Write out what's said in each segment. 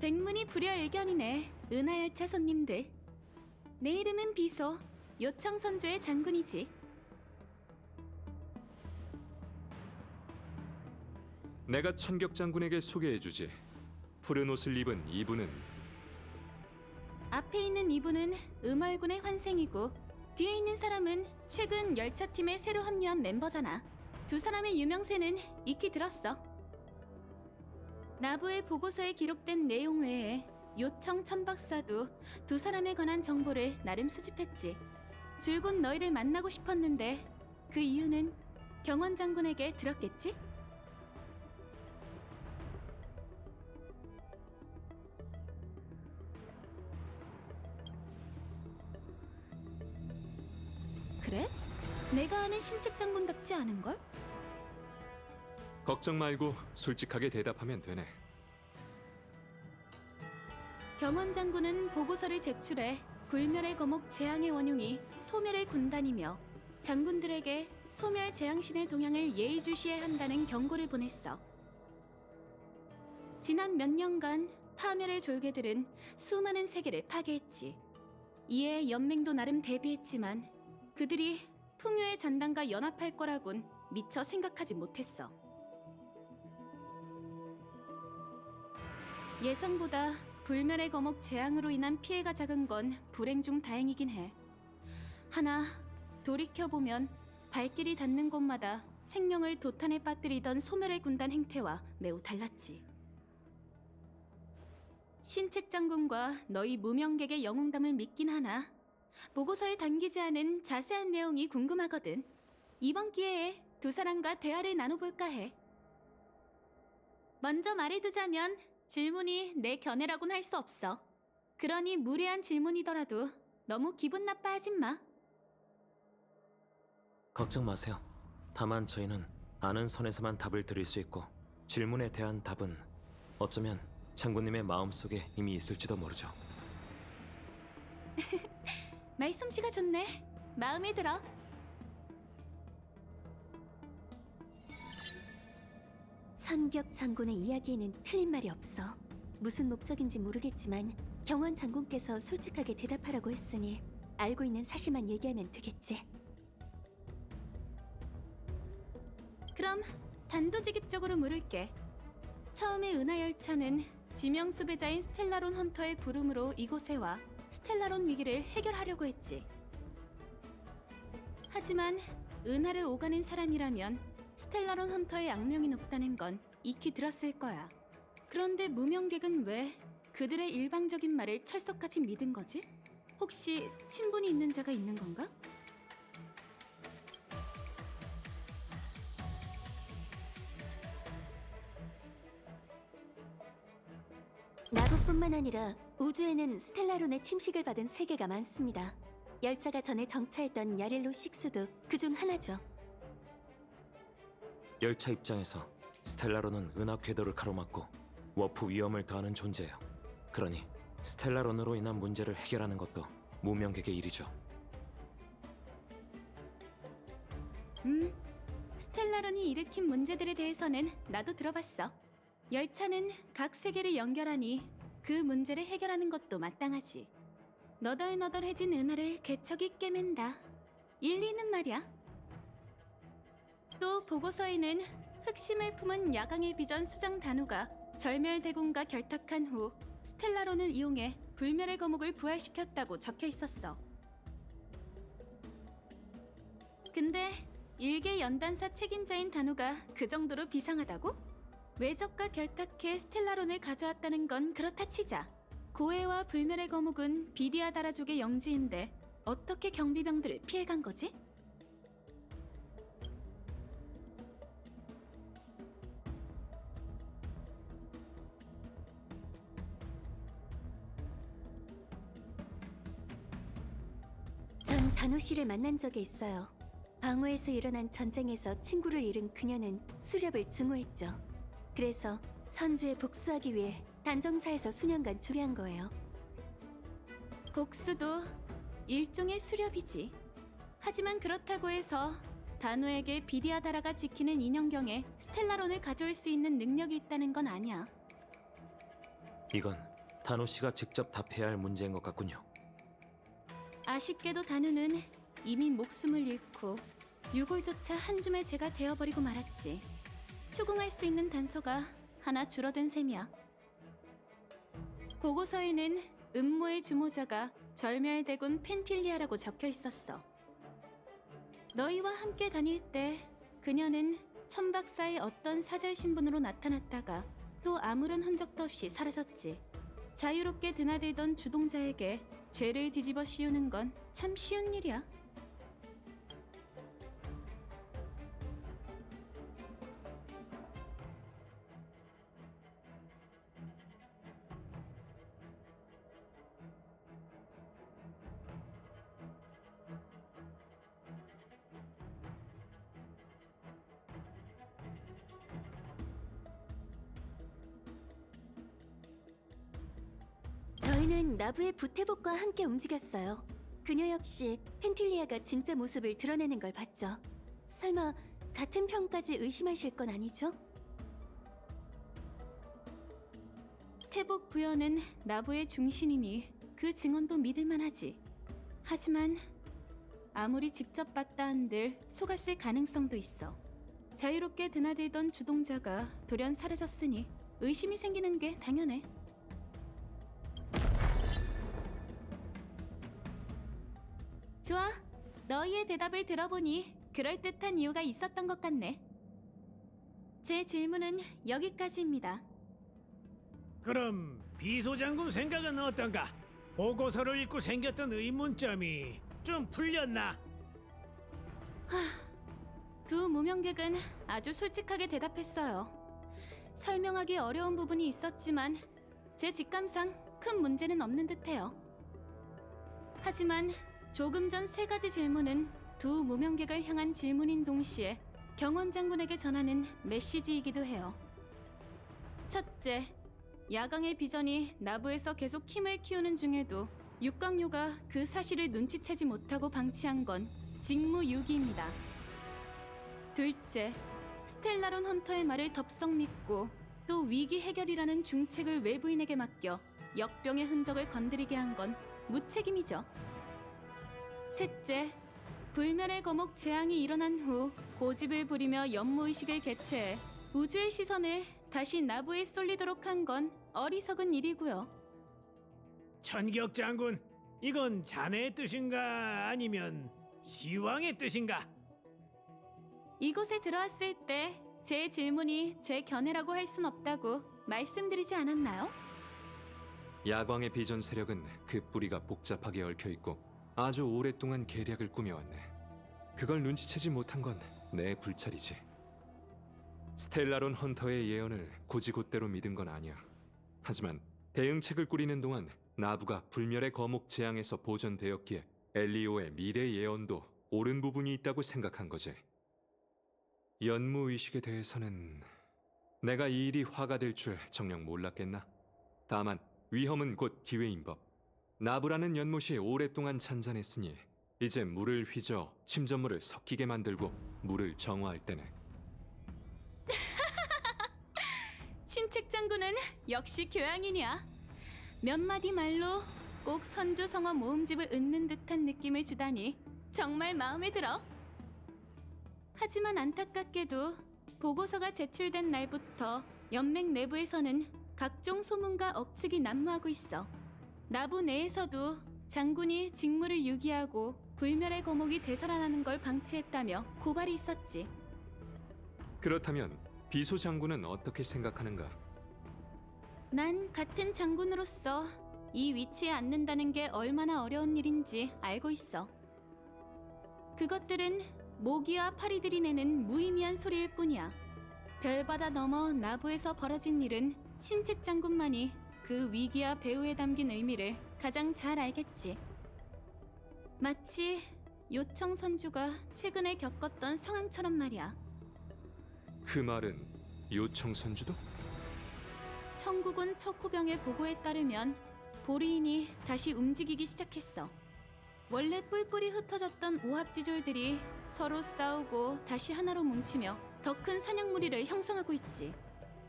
백문이 불여일견이네. 은하열차 손님들. 내 이름은 비소, 요청 선조의 장군이지. 내가 천격 장군에게 소개해주지. 푸른 옷을 입은 이분은 앞에 있는 이분은 음월군의 환생이고 뒤에 있는 사람은 최근 열차팀에 새로 합류한 멤버잖아. 두 사람의 유명세는 익히 들었어. 나부의 보고서에 기록된 내용 외에 요청 천박사도 두 사람에 관한 정보를 나름 수집했지. 줄곧 너희를 만나고 싶었는데 그 이유는 경원 장군에게 들었겠지? 그래? 내가 아는 신책 장군답지 않은걸? 걱정 말고 솔직하게 대답하면 되네. 경원 장군은 보고서를 제출해 불멸의 거목 재앙의 원흉이 소멸의 군단이며 장군들에게 소멸 재앙신의 동향을 예의주시해야 한다는 경고를 보냈어. 지난 몇 년간 파멸의 졸개들은 수많은 세계를 파괴했지. 이에 연맹도 나름 대비했지만 그들이 풍요의 잔당과 연합할 거라곤 미처 생각하지 못했어. 예상보다 불멸의 거목 재앙으로 인한 피해가 작은 건 불행 중 다행이긴 해. 하나 돌이켜보면 발길이 닿는 곳마다 생명을 도탄에 빠뜨리던 소멸의 군단 행태와 매우 달랐지. 신책 장군과 너희 무명객의 영웅담을 믿긴 하나 보고서에 담기지 않은 자세한 내용이 궁금하거든. 이번 기회에 두 사람과 대화를 나눠볼까 해. 먼저 말해두자면 질문이 내 견해라고는 할 수 없어. 그러니 무례한 질문이더라도 너무 기분 나빠하진 마. 걱정 마세요. 다만 저희는 아는 선에서만 답을 드릴 수 있고 질문에 대한 답은 어쩌면 장군님의 마음속에 이미 있을지도 모르죠. 말솜씨가 좋네. 마음에 들어. 천격 장군의 이야기에는 틀린 말이 없어. 무슨 목적인지 모르겠지만 경원 장군께서 솔직하게 대답하라고 했으니 알고 있는 사실만 얘기하면 되겠지. 그럼 단도직입적으로 물을게. 처음에 은하열차는 지명 수배자인 스텔라론 헌터의 부름으로 이곳에 와 스텔라론 위기를 해결하려고 했지. 하지만 은하를 오가는 사람이라면 스텔라론 헌터의 악명이 높다는 건 익히 들었을 거야. 그런데 무명객은 왜 그들의 일방적인 말을 철석같이 믿은 거지? 혹시 친분이 있는 자가 있는 건가? 나부뿐만 아니라 우주에는 스텔라론의 침식을 받은 세계가 많습니다. 열차가 전에 정차했던 야렐로 6도 그중 하나죠. 열차 입장에서 스텔라론은 은하 궤도를 가로막고 워프 위험을 더하는 존재예요. 그러니 스텔라론으로 인한 문제를 해결하는 것도 무명객의 일이죠. 스텔라론이 일으킨 문제들에 대해서는 나도 들어봤어. 열차는 각 세계를 연결하니 그 문제를 해결하는 것도 마땅하지. 너덜너덜해진 은하를 개척이 꿰맨다. 일리 있는 말이야. 또 보고서에는 흑심을 품은 야광의 비전 수장 단우가 절멸대군과 결탁한 후 스텔라론을 이용해 불멸의 거목을 부활시켰다고 적혀 있었어. 근데 일개 연단사 책임자인 단우가 그 정도로 비상하다고? 외적과 결탁해 스텔라론을 가져왔다는 건 그렇다 치자. 고해와 불멸의 거목은 비디아다라족의 영지인데 어떻게 경비병들을 피해간 거지? 전 단우 씨를 만난 적이 있어요. 방어에서 일어난 전쟁에서 친구를 잃은 그녀는 수렵을 증오했죠. 그래서 선주에 복수하기 위해 단정사에서 수년간 주리한 거예요. 복수도 일종의 수렵이지. 하지만 그렇다고 해서 단우에게 비디아다라가 지키는 인형경에 스텔라론을 가져올 수 있는 능력이 있다는 건 아니야. 이건 다노 씨가 직접 답해야 할 문제인 것 같군요. 아쉽게도 다누는 이미 목숨을 잃고 유골조차 한 줌의 재가 되어버리고 말았지. 추궁할 수 있는 단서가 하나 줄어든 셈이야. 보고서에는 음모의 주모자가 절멸대군 펜틸리아라고 적혀 있었어. 너희와 함께 다닐 때 그녀는 천박사의 어떤 사절 신분으로 나타났다가 또 아무런 흔적도 없이 사라졌지. 자유롭게 드나들던 주동자에게 죄를 뒤집어 씌우는 건 참 쉬운 일이야. 저희는 나부의 부태복과 함께 움직였어요. 그녀 역시 펜틸리아가 진짜 모습을 드러내는 걸 봤죠. 설마 같은 편까지 의심하실 건 아니죠? 태복 부여는 나부의 중신이니 그 증언도 믿을만하지. 하지만 아무리 직접 봤다 한들 속았을 가능성도 있어. 자유롭게 드나들던 주동자가 돌연 사라졌으니 의심이 생기는 게 당연해. 좋아, 너희의 대답을 들어보니 그럴듯한 이유가 있었던 것 같네. 제 질문은 여기까지입니다. 그럼 비소장군 생각은 어떤가? 보고서를 읽고 생겼던 의문점이 좀 풀렸나? 두 무명객은 아주 솔직하게 대답했어요. 설명하기 어려운 부분이 있었지만 제 직감상 큰 문제는 없는 듯해요. 하지만 조금 전 세 가지 질문은 두 무명객을 향한 질문인 동시에 경원 장군에게 전하는 메시지이기도 해요. 첫째, 야광의 비전이 나부에서 계속 힘을 키우는 중에도 육광요가 그 사실을 눈치채지 못하고 방치한 건 직무유기입니다. 둘째, 스텔라론 헌터의 말을 덥석 믿고 또 위기 해결이라는 중책을 외부인에게 맡겨 역병의 흔적을 건드리게 한 건 무책임이죠. 셋째, 불멸의 거목 재앙이 일어난 후 고집을 부리며 연무의식을 개최해 우주의 시선을 다시 나부에 쏠리도록 한 건 어리석은 일이고요. 천격 장군, 이건 자네의 뜻인가 아니면 시왕의 뜻인가? 이곳에 들어왔을 때 제 질문이 제 견해라고 할 순 없다고 말씀드리지 않았나요? 야광의 비전 세력은 그 뿌리가 복잡하게 얽혀 있고 아주 오랫동안 계략을 꾸며왔네. 그걸 눈치채지 못한 건 내 불찰이지. 스텔라론 헌터의 예언을 고지곳대로 믿은 건 아니야. 하지만 대응책을 꾸리는 동안 나부가 불멸의 거목 재앙에서 보전되었기에 엘리오의 미래 예언도 옳은 부분이 있다고 생각한 거지. 연무의식에 대해서는 내가 이 일이 화가 될 줄 정녕 몰랐겠나? 다만 위험은 곧 기회인 법. 나부라는 연못이 오랫동안 잔잔했으니 이제 물을 휘저 침전물을 섞이게 만들고 물을 정화할 때네. 신책 장군은 역시 교양이냐? 몇 마디 말로 꼭 선조성어 모음집을 읊는 듯한 느낌을 주다니 정말 마음에 들어. 하지만 안타깝게도 보고서가 제출된 날부터 연맹 내부에서는 각종 소문과 억측이 난무하고 있어. 나부 내에서도 장군이 직무를 유기하고 불멸의 거목이 되살아나는 걸 방치했다며 고발이 있었지. 그렇다면 비소 장군은 어떻게 생각하는가? 난 같은 장군으로서 이 위치에 앉는다는 게 얼마나 어려운 일인지 알고 있어. 그것들은 모기와 파리들이 내는 무의미한 소리일 뿐이야. 별바다 넘어 나부에서 벌어진 일은 신책 장군만이 그 위기와 배후에 담긴 의미를 가장 잘 알겠지. 마치 요청 선주가 최근에 겪었던 상황처럼 말이야. 그 말은 요청 선주도? 청국은 척후병의 보고에 따르면 보리인이 다시 움직이기 시작했어. 원래 뿔뿔이 흩어졌던 오합지졸들이 서로 싸우고 다시 하나로 뭉치며 더 큰 사냥 무리를 형성하고 있지.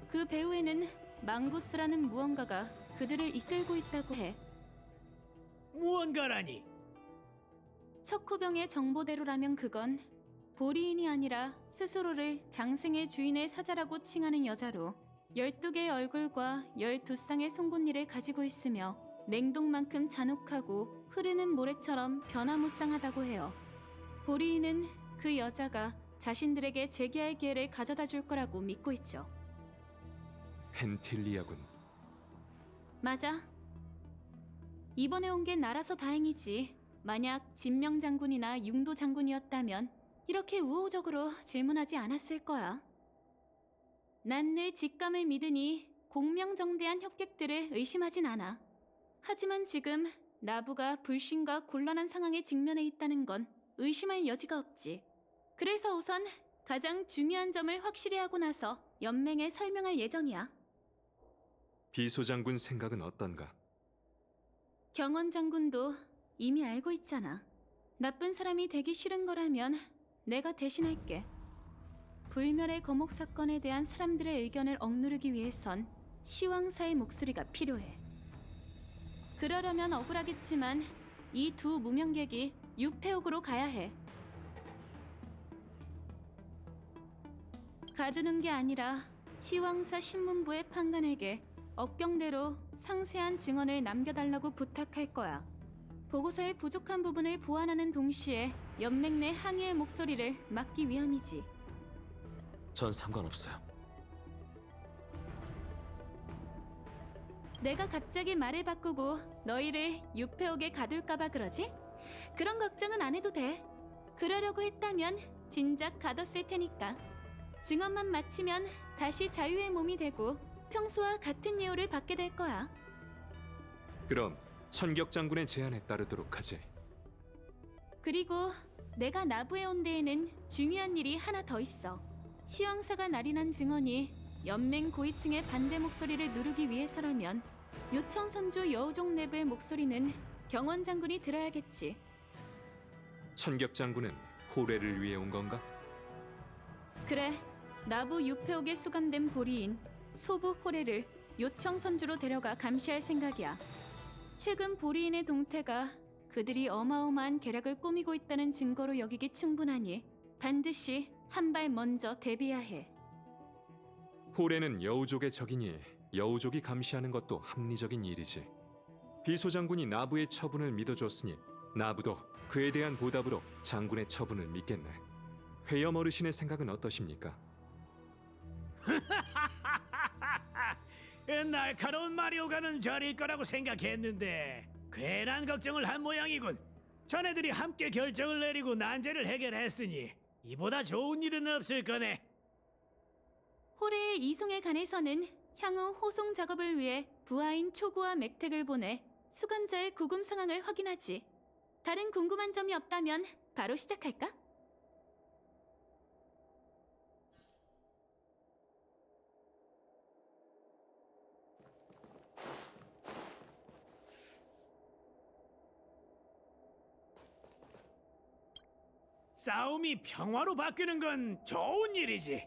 그 배후에는 망구스라는 무언가가 그들을 이끌고 있다고 해. 무언가라니? 척후병의 정보대로라면 그건 보리인이 아니라 스스로를 장생의 주인의 사자라고 칭하는 여자로 12개의 얼굴과 12쌍의 송곳니를 가지고 있으며 냉동만큼 잔혹하고 흐르는 모래처럼 변화무쌍하다고 해요. 보리인은 그 여자가 자신들에게 재기할 기회를 가져다 줄 거라고 믿고 있죠. 펜틸리아군. 맞아. 이번에 온 게 나라서 다행이지. 만약 진명 장군이나 융도 장군이었다면 이렇게 우호적으로 질문하지 않았을 거야. 난 늘 직감을 믿으니 공명정대한 협객들을 의심하진 않아. 하지만 지금 나부가 불신과 곤란한 상황에 직면해 있다는 건 의심할 여지가 없지. 그래서 우선 가장 중요한 점을 확실히 하고 나서 연맹에 설명할 예정이야. 비소장군 생각은 어떤가? 경원 장군도 이미 알고 있잖아. 나쁜 사람이 되기 싫은 거라면 내가 대신할게. 불멸의 거목 사건에 대한 사람들의 의견을 억누르기 위해선 시왕사의 목소리가 필요해. 그러려면 억울하겠지만 이 두 무명객이 유폐옥으로 가야 해. 가두는 게 아니라 시왕사 신문부의 판관에게 업경대로 상세한 증언을 남겨달라고 부탁할 거야. 보고서의 부족한 부분을 보완하는 동시에 연맹 내 항의의 목소리를 막기 위함이지. 전 상관없어요. 내가 갑자기 말을 바꾸고 너희를 유폐옥에 가둘까봐 그러지? 그런 걱정은 안 해도 돼. 그러려고 했다면 진작 가뒀을 테니까. 증언만 마치면 다시 자유의 몸이 되고 평소와 같은 예우를 받게 될 거야. 그럼 천격 장군의 제안에 따르도록 하지. 그리고 내가 나부에 온 데에는 중요한 일이 하나 더 있어. 시황사가 날인한 증언이 연맹 고위층의 반대 목소리를 누르기 위해서라면 요청 선조 여우종 내부의 목소리는 경원 장군이 들어야겠지. 천격 장군은 호래를 위해 온 건가? 그래, 나부 유폐옥에 수감된 보리인 소부 호래를 요청 선주로 데려가 감시할 생각이야. 최근 보리인의 동태가 그들이 어마어마한 계략을 꾸미고 있다는 증거로 여기기 충분하니 반드시 한 발 먼저 대비해야 해. 호래는 여우족의 적이니 여우족이 감시하는 것도 합리적인 일이지. 비소장군이 나부의 처분을 믿어줬으니 나부도 그에 대한 보답으로 장군의 처분을 믿겠네. 회염 어르신의 생각은 어떠십니까? 날카로운 말이 오가는 절일 거라고 생각했는데 괜한 걱정을 한 모양이군. 자네들이 함께 결정을 내리고 난제를 해결했으니 이보다 좋은 일은 없을 거네. 호래의 이송에 관해서는 향후 호송 작업을 위해 부하인 초구와 맥택을 보내 수감자의 구금 상황을 확인하지. 다른 궁금한 점이 없다면 바로 시작할까? 싸움이 평화로 바뀌는 건 좋은 일이지.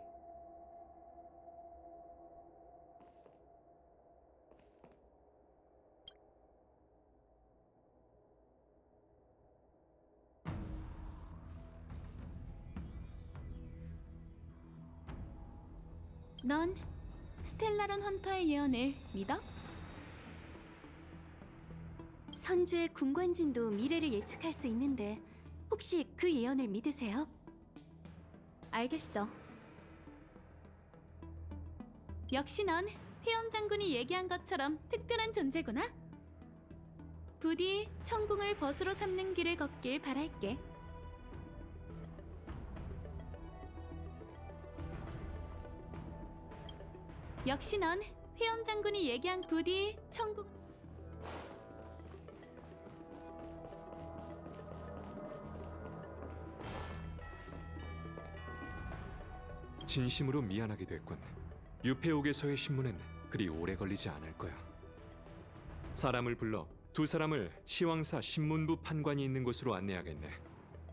넌 스텔라론 헌터의 예언을 믿어? 선주의 군관진도 미래를 예측할 수 있는데 혹시 그 예언을 믿으세요? 알겠어. 역시 넌 회엄 장군이 얘기한 것처럼 특별한 존재구나. 부디 천궁을 벗으로 삼는 길을 걷길 바랄게. 역시 넌 회엄 장군이 얘기한 부디 천궁... 진심으로 미안하게 됐군. 유폐옥에서의 신문은 그리 오래 걸리지 않을 거야. 사람을 불러 두 사람을 시왕사 신문부 판관이 있는 곳으로 안내하겠네.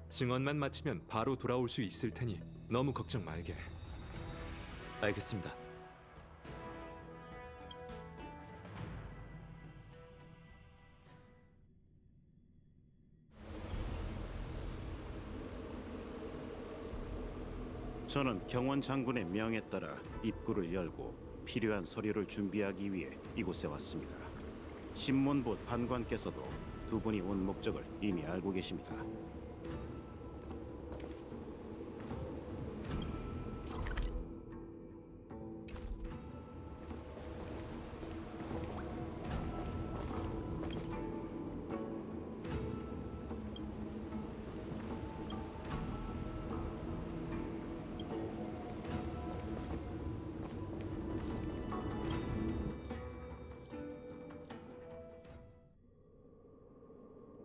증언만 마치면 바로 돌아올 수 있을 테니 너무 걱정 말게. 알겠습니다. 저는 경원 장군의 명에 따라 입구를 열고 필요한 서류를 준비하기 위해 이곳에 왔습니다. 신문부 판관께서도 두 분이 온 목적을 이미 알고 계십니다.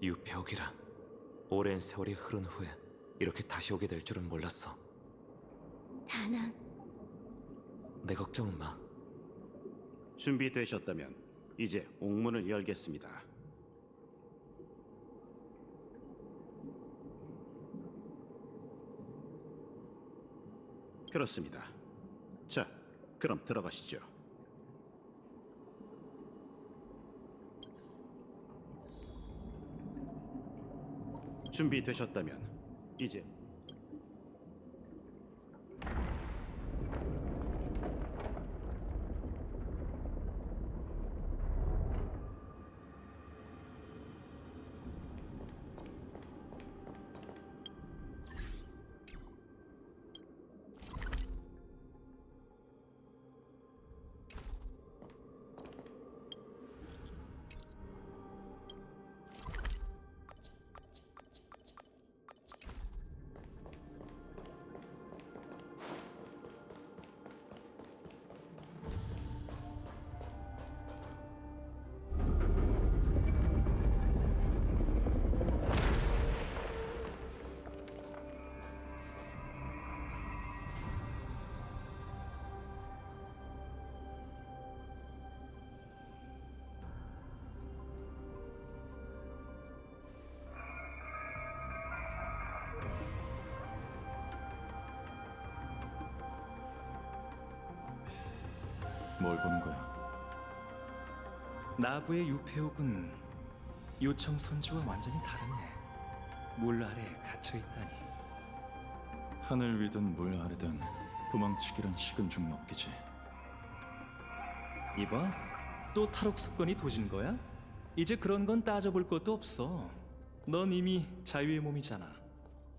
유폐옥이라. 오랜 세월이 흐른 후에 이렇게 다시 오게 될 줄은 몰랐어. 다낭, 내 걱정은 마. 준비되셨다면 이제 옥문을 열겠습니다. 그렇습니다. 자, 그럼 들어가시죠. 준비되셨다면 이제 뭘 보는 거야? 나부의 유폐옥은 요청 선주와 완전히 다르네. 물 아래 갇혀 있다니. 하늘 위든 물 아래든 도망치기란 식은 죽 먹기지. 이봐, 또 탈옥 습관이 도진 거야? 이제 그런 건 따져볼 것도 없어. 넌 이미 자유의 몸이잖아.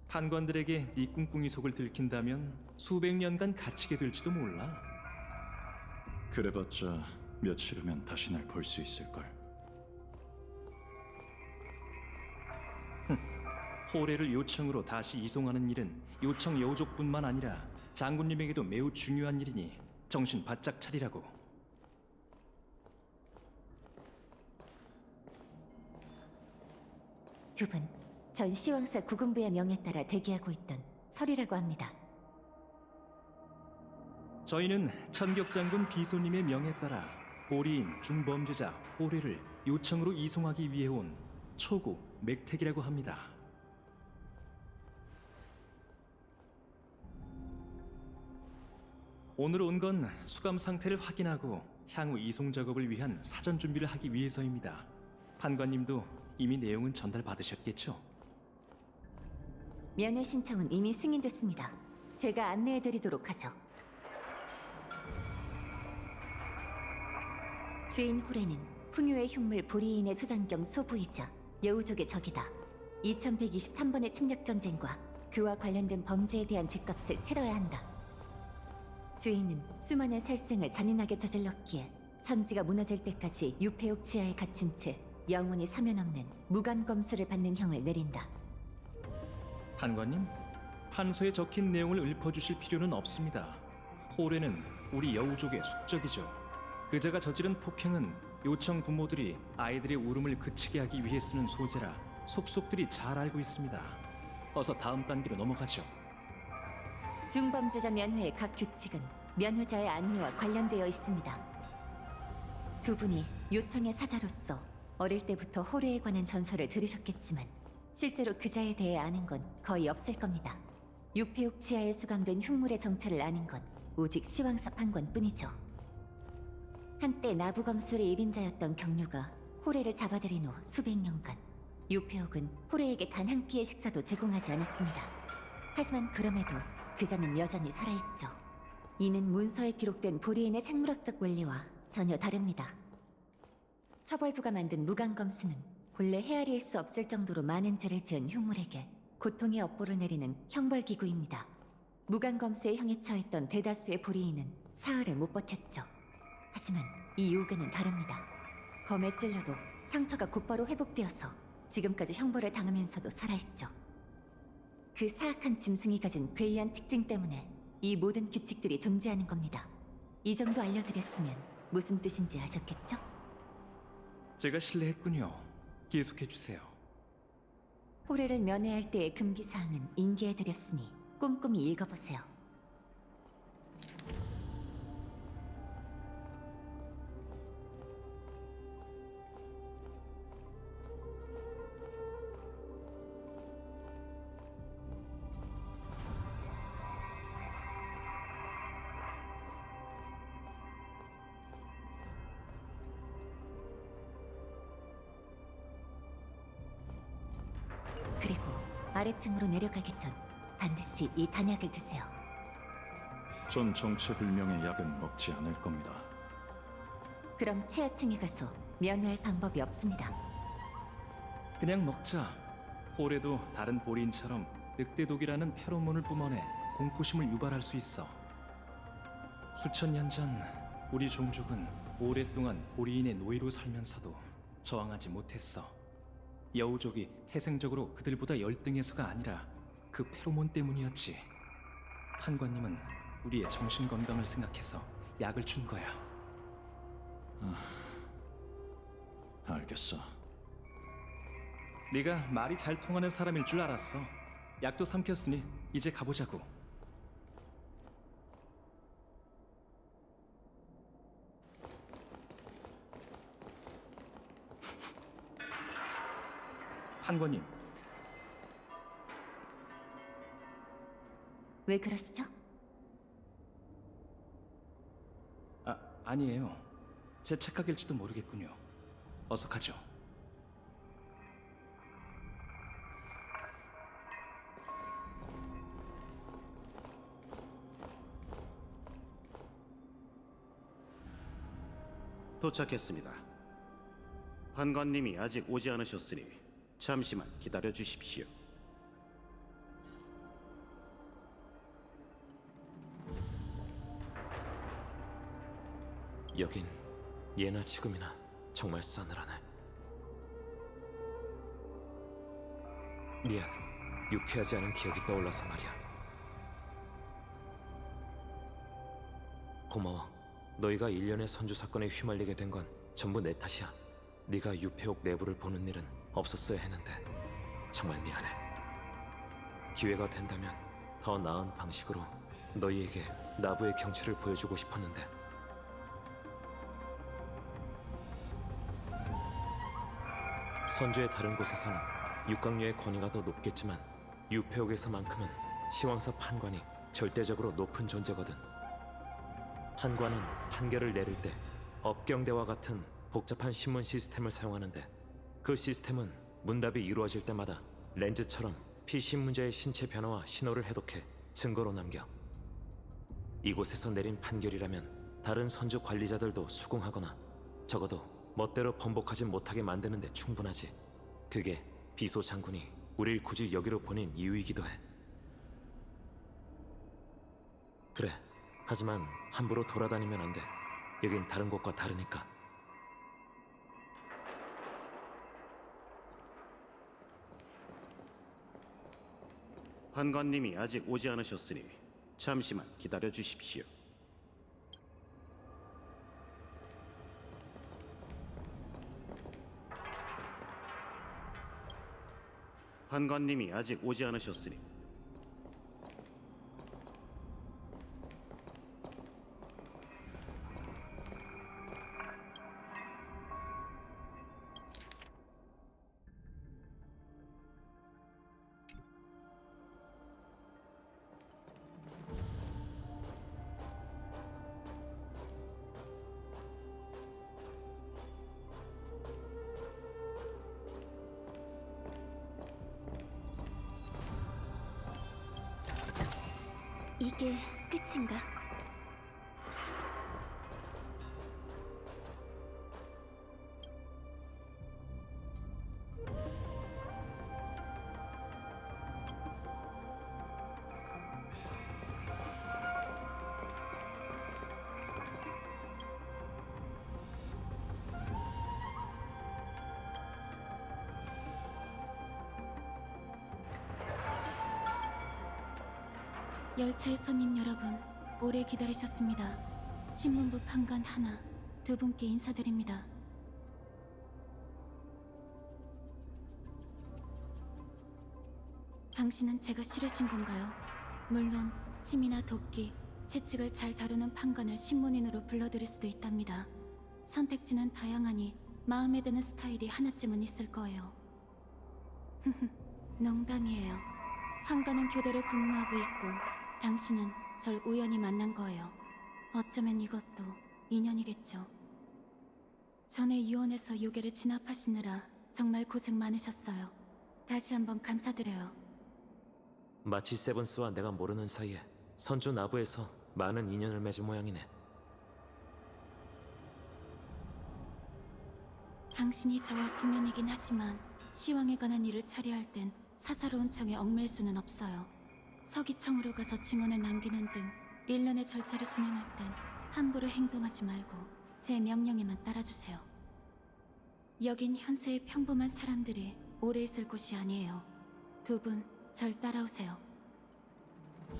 판관들에게 네 꿍꿍이 속을 들킨다면 수백 년간 갇히게 될지도 몰라. 그래봤자 며칠 후면 다시 날 볼 수 있을걸. 호래를 요청으로 다시 이송하는 일은 요청 여우족뿐만 아니라 장군님에게도 매우 중요한 일이니 정신 바짝 차리라고. 두 분, 전 시왕사 구군부의 명에 따라 대기하고 있던 설이라고 합니다. 저희는 천격장군 비소님의 명에 따라 보리인 중범죄자 호래를 요청으로 이송하기 위해 온 초구 맥택이라고 합니다. 오늘 온 건 수감 상태를 확인하고 향후 이송 작업을 위한 사전 준비를 하기 위해서입니다. 판관님도 이미 내용은 전달받으셨겠죠? 면회 신청은 이미 승인됐습니다. 제가 안내해드리도록 하죠. 주인 호래는 풍요의 흉물 보리인의 수장 겸 소부이자 여우족의 적이다. 2123번의 침략 전쟁과 그와 관련된 범죄에 대한 죗값을 치러야 한다. 주인은 수많은 살생을 잔인하게 저질렀기에 천지가 무너질 때까지 유폐옥 지하에 갇힌 채 영원히 사면 없는 무관 검수를 받는 형을 내린다. 판관님, 판서에 적힌 내용을 읊어주실 필요는 없습니다. 호래는 우리 여우족의 숙적이죠. 그자가 저지른 폭행은 요청 부모들이 아이들의 울음을 그치게 하기 위해 쓰는 소재라 속속들이 잘 알고 있습니다. 어서 다음 단계로 넘어가죠. 중범죄자 면회의 각 규칙은 면회자의 안위와 관련되어 있습니다. 두 분이 요청의 사자로서 어릴 때부터 호래에 관한 전설을 들으셨겠지만 실제로 그자에 대해 아는 건 거의 없을 겁니다. 유폐옥 지하에 수감된 흉물의 정체를 아는 건 오직 시왕사 판관뿐이죠. 한때 나부검술의 1인자였던 경류가 호래를 잡아들인 후 수백 년간 유폐옥은 호래에게 단 한 끼의 식사도 제공하지 않았습니다. 하지만 그럼에도 그자는 여전히 살아있죠. 이는 문서에 기록된 보리인의 생물학적 원리와 전혀 다릅니다. 처벌부가 만든 무간검수는 본래 헤아릴 수 없을 정도로 많은 죄를 지은 흉물에게 고통의 업보를 내리는 형벌기구입니다. 무간검수의 형에 처했던 대다수의 보리인은 사흘을 못 버텼죠. 하지만 이 요괴는 다릅니다. 검에 찔려도 상처가 곧바로 회복되어서 지금까지 형벌을 당하면서도 살아있죠. 그 사악한 짐승이 가진 괴이한 특징 때문에 이 모든 규칙들이 존재하는 겁니다. 이 정도 알려드렸으면 무슨 뜻인지 아셨겠죠? 제가 실례했군요. 계속해주세요. 호래를 면회할 때의 금기사항은 인계해드렸으니 꼼꼼히 읽어보세요. 그리고 아래층으로 내려가기 전 반드시 이 단약을 드세요. 전 정체불명의 약은 먹지 않을 겁니다. 그럼 최하층에 가서 면회할 방법이 없습니다. 그냥 먹자. 호래도 다른 보리인처럼 늑대독이라는 페로몬을 뿜어내 공포심을 유발할 수 있어. 수천 년 전 우리 종족은 오랫동안 보리인의 노예로 살면서도 저항하지 못했어. 여우족이 태생적으로 그들보다 열등해서가 아니라 그 페로몬 때문이었지. 판관님은 우리의 정신 건강을 생각해서 약을 준 거야. 알겠어. 네가 말이 잘 통하는 사람일 줄 알았어. 약도 삼켰으니 이제 가보자고. 판관님, 왜 그러시죠? 아니에요. 제 착각일지도 모르겠군요. 어서 가죠. 도착했습니다. 판관님이 아직 오지 않으셨으니 잠시만 기다려 주십시오. 여긴 예나 지금이나 정말 싸늘하네. 미안, 유쾌하지 않은 기억이 떠올라서 말이야. 고마워. 너희가 일련의 선주 사건에 휘말리게 된 건 전부 내 탓이야. 네가 유폐옥 내부를 보는 일은 없었어야 했는데 정말 미안해. 기회가 된다면 더 나은 방식으로 너희에게 나부의 경치를 보여주고 싶었는데 선주의 다른 곳에서는 육강녀의 권위가 더 높겠지만 유폐옥에서만큼은 시황사 판관이 절대적으로 높은 존재거든. 판관은 판결을 내릴 때 업경대와 같은 복잡한 신문 시스템을 사용하는데 그 시스템은 문답이 이루어질 때마다 렌즈처럼 PC 문제의 신체 변화와 신호를 해독해 증거로 남겨. 이곳에서 내린 판결이라면 다른 선주 관리자들도 수긍하거나 적어도 멋대로 번복하지 못하게 만드는 데 충분하지. 그게 비소 장군이 우릴 굳이 여기로 보낸 이유이기도 해. 그래, 하지만 함부로 돌아다니면 안 돼. 여긴 다른 곳과 다르니까. 판관님이 아직 오지 않으셨으니 잠시만 기다려 주십시오. 판관님이 아직 오지 않으셨으니 이게 끝인가? 열차의 손님 여러분, 오래 기다리셨습니다. 신문부 판관 하나, 두 분께 인사드립니다. 당신은 제가 싫으신 건가요? 물론 침이나 도끼, 채찍을 잘 다루는 판관을 신문인으로 불러들일 수도 있답니다. 선택지는 다양하니 마음에 드는 스타일이 하나쯤은 있을 거예요. 농담이에요. 판관은 교대로 근무하고 있고 당신은 절 우연히 만난 거예요. 어쩌면 이것도 인연이겠죠. 전에 유언에서 요괴를 진압하시느라 정말 고생 많으셨어요. 다시 한번 감사드려요. 마치 세븐스와 내가 모르는 사이에 선조 나부에서 많은 인연을 맺은 모양이네. 당신이 저와 구면이긴 하지만 시황에 관한 일을 처리할 땐 사사로운 청에 얽매일 수는 없어요. 서기청으로 가서 증언을 남기는 등 일련의 절차를 진행할 땐 함부로 행동하지 말고 제 명령에만 따라주세요. 여긴 현세의 평범한 사람들이 오래 있을 곳이 아니에요. 두 분 절 따라오세요.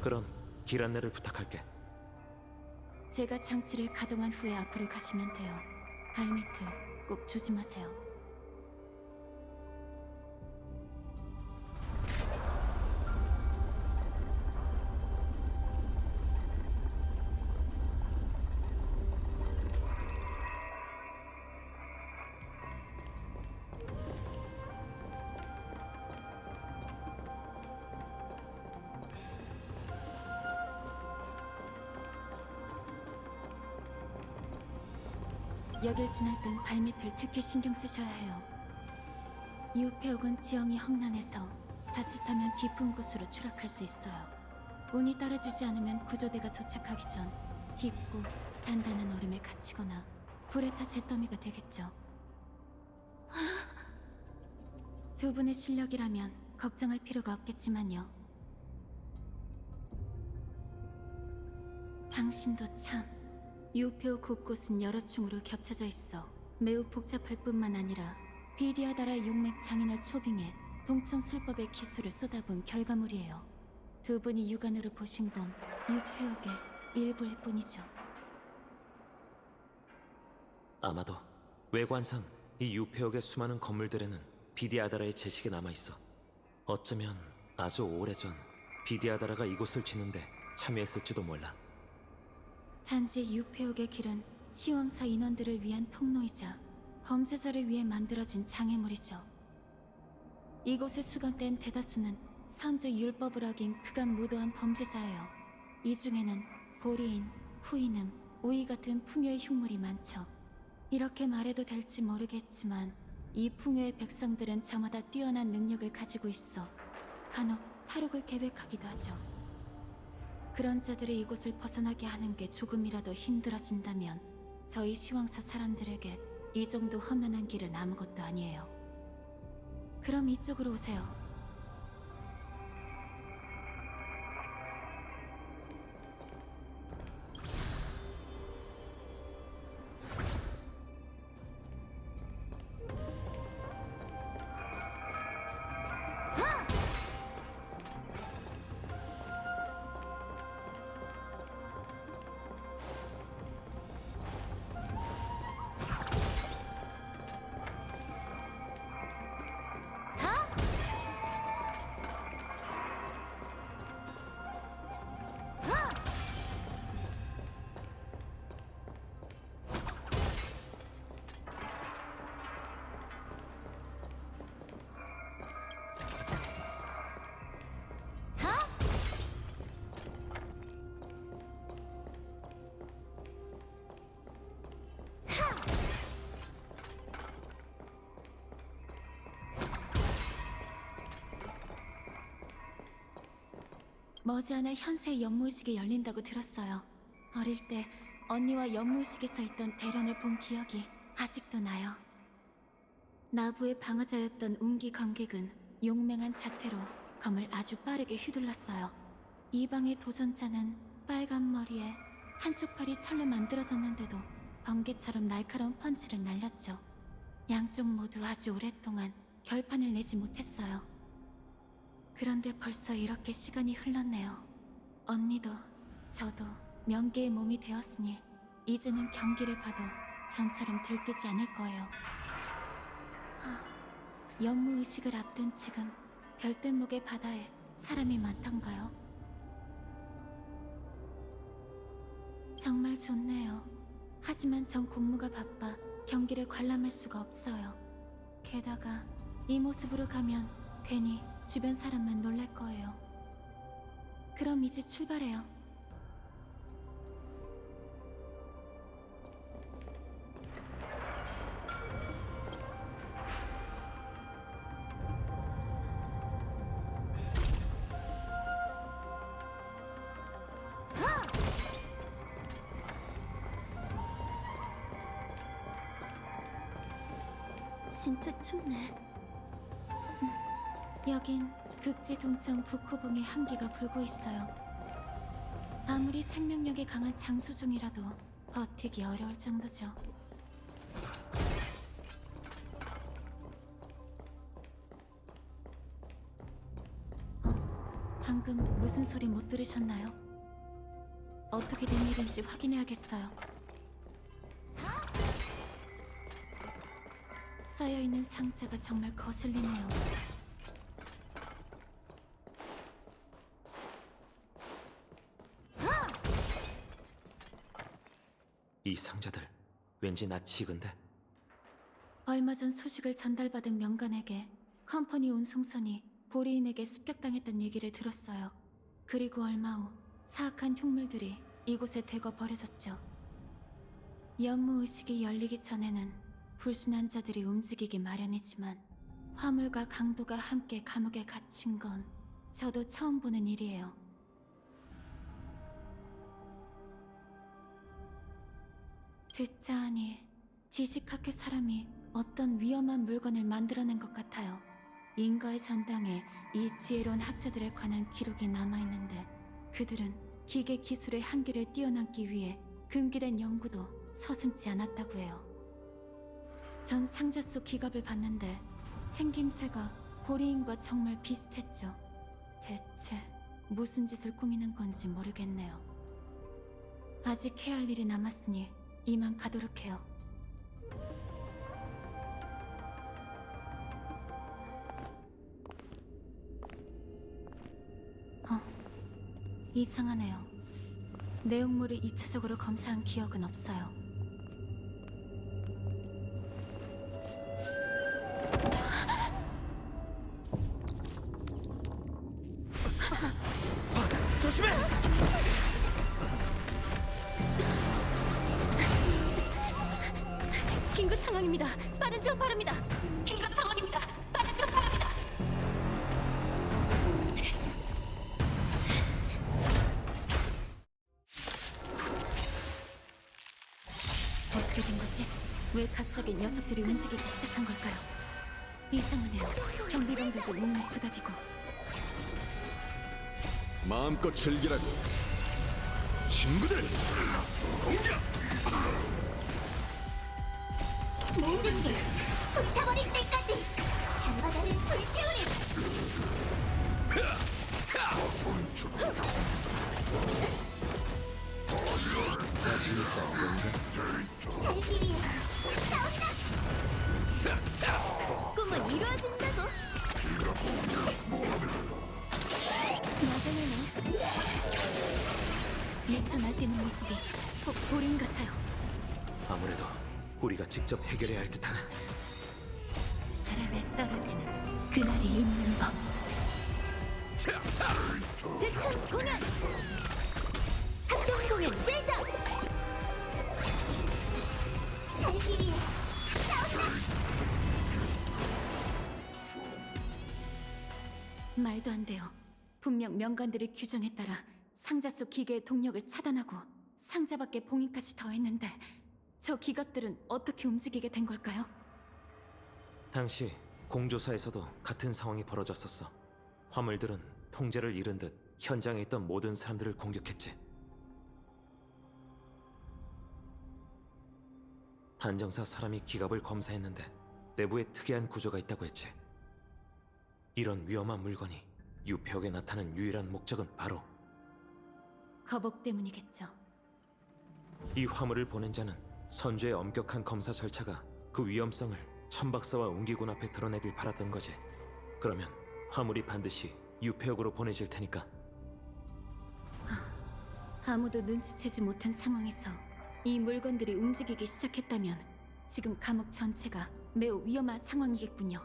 그럼 길 안내를 부탁할게. 제가 장치를 가동한 후에 앞으로 가시면 돼요. 발밑을 꼭 조심하세요. 여길 지날 땐 발밑을 특히 신경 쓰셔야 해요. 이웃폐옥은 지형이 험난해서 자칫하면 깊은 곳으로 추락할 수 있어요. 운이 따라주지 않으면 구조대가 도착하기 전 깊고 단단한 얼음에 갇히거나 불에 타 잿더미가 되겠죠. 두 분의 실력이라면 걱정할 필요가 없겠지만요. 당신도 참... 유페오 곳곳은 여러 층으로 겹쳐져 있어 매우 복잡할 뿐만 아니라 비디아다라의 용맥 장인을 초빙해 동천 술법의 기술을 쏟아부은 결과물이에요. 두 분이 육안으로 보신 건 유페옥의 일부일 뿐이죠. 아마도 외관상 이 유폐옥의 수많은 건물들에는 비디아다라의 재식이 남아있어. 어쩌면 아주 오래전 비디아다라가 이곳을 짓는데 참여했을지도 몰라. 단지 유폐옥의 길은 시황사 인원들을 위한 통로이자 범죄자를 위해 만들어진 장애물이죠. 이곳에 수감된 대다수는 선조 율법을 어긴 그간 무도한 범죄자예요. 이 중에는 보리인, 후인음, 우이 같은 풍요의 흉물이 많죠. 이렇게 말해도 될지 모르겠지만 이 풍요의 백성들은 저마다 뛰어난 능력을 가지고 있어 간혹 탈옥을 계획하기도 하죠. 그런 자들이 이곳을 벗어나게 하는 게 조금이라도 힘들어진다면 저희 시황사 사람들에게 이 정도 험난한 길은 아무것도 아니에요. 그럼 이쪽으로 오세요. 머지않아 현세 연무의식이 열린다고 들었어요. 어릴 때 언니와 연무의식에서 있던 대련을 본 기억이 아직도 나요. 나부의 방어자였던 운기 관객은 용맹한 자태로 검을 아주 빠르게 휘둘렀어요. 이방의 도전자는 빨간 머리에 한쪽 팔이 철로 만들어졌는데도 번개처럼 날카로운 펀치를 날렸죠. 양쪽 모두 아주 오랫동안 결판을 내지 못했어요. 그런데 벌써 이렇게 시간이 흘렀네요. 언니도 저도 명계의 몸이 되었으니 이제는 경기를 봐도 전처럼 들뜨지 않을 거예요. 연무의식을 앞둔 지금 별대목의 바다에 사람이 많던가요? 정말 좋네요. 하지만 전 공무가 바빠 경기를 관람할 수가 없어요. 게다가 이 모습으로 가면 괜히 주변 사람만 놀랄 거예요. 그럼 이제 출발해요. 진짜 춥네. 여긴 극지 동천 북호봉의 한기가 불고 있어요. 아무리 생명력이 강한 장수종이라도 버티기 어려울 정도죠. 방금 무슨 소리 못 들으셨나요? 어떻게 된 일인지 확인해야겠어요. 쌓여있는 상자가 정말 거슬리네요. 이 상자들 왠지 낯이 익은데. 얼마 전 소식을 전달받은 명관에게 컴퍼니 운송선이 보리인에게 습격당했던 얘기를 들었어요. 그리고 얼마 후 사악한 흉물들이 이곳에 대거 버려졌죠. 연무의식이 열리기 전에는 불순한 자들이 움직이기 마련이지만 화물과 강도가 함께 감옥에 갇힌 건 저도 처음 보는 일이에요. 듣자 하니 지식학회 사람이 어떤 위험한 물건을 만들어낸 것 같아요. 인가의 전당에 이 지혜로운 학자들에 관한 기록이 남아있는데 그들은 기계 기술의 한계를 뛰어넘기 위해 금기된 연구도 서슴지 않았다고 해요. 전 상자 속 기갑을 봤는데 생김새가 보리인과 정말 비슷했죠. 대체 무슨 짓을 꾸미는 건지 모르겠네요. 아직 해야 할 일이 남았으니 이만 가도록 해요. 이상하네요. 내용물을 2차적으로 검사한 기억은 없어요. 조심해! 긴급 상황입니다. 빠른 지원 바랍니다. 긴급 상황입니다. 빠른 지원 바랍니다. 어떻게 된 거지? 왜 갑자기 녀석들이 움직이기 시작한 걸까요? 이상하네요. 경비병들도 묵묵부답이고. 마음껏 즐기라고. 친구들! 공격! 모든 게 불타버릴 때까지 밤바다를 불태우리. 살기 위해 싸운다. 꿈은 이루어진다고. 여전하네. 미쳐 날뛰는 모습이 꼭 보린 같아요. 아무래도 우리가 직접 해결해야 할 듯하네. 바람에 떨어지는 그날이 있는 법. 즉흥 공연. 합동 공연 시작. 살기 위해 싸운다. 말도 안 돼요. 분명 명관들의 규정에 따라 상자 속 기계의 동력을 차단하고 상자 밖의 봉인까지 더했는데 저 기갑들은 어떻게 움직이게 된 걸까요? 당시 공조사에서도 같은 상황이 벌어졌었어. 화물들은 통제를 잃은 듯 현장에 있던 모든 사람들을 공격했지. 단정사 사람이 기갑을 검사했는데 내부에 특이한 구조가 있다고 했지. 이런 위험한 물건이 유폐옥에 나타난 유일한 목적은 바로 거복 때문이겠죠. 이 화물을 보낸 자는 선주의 엄격한 검사 절차가 그 위험성을 천박사와 웅기군 앞에 드러내길 바랐던 거지. 그러면 화물이 반드시 유폐옥으로 보내질 테니까. 아무도 눈치채지 못한 상황에서 이 물건들이 움직이기 시작했다면 지금 감옥 전체가 매우 위험한 상황이겠군요.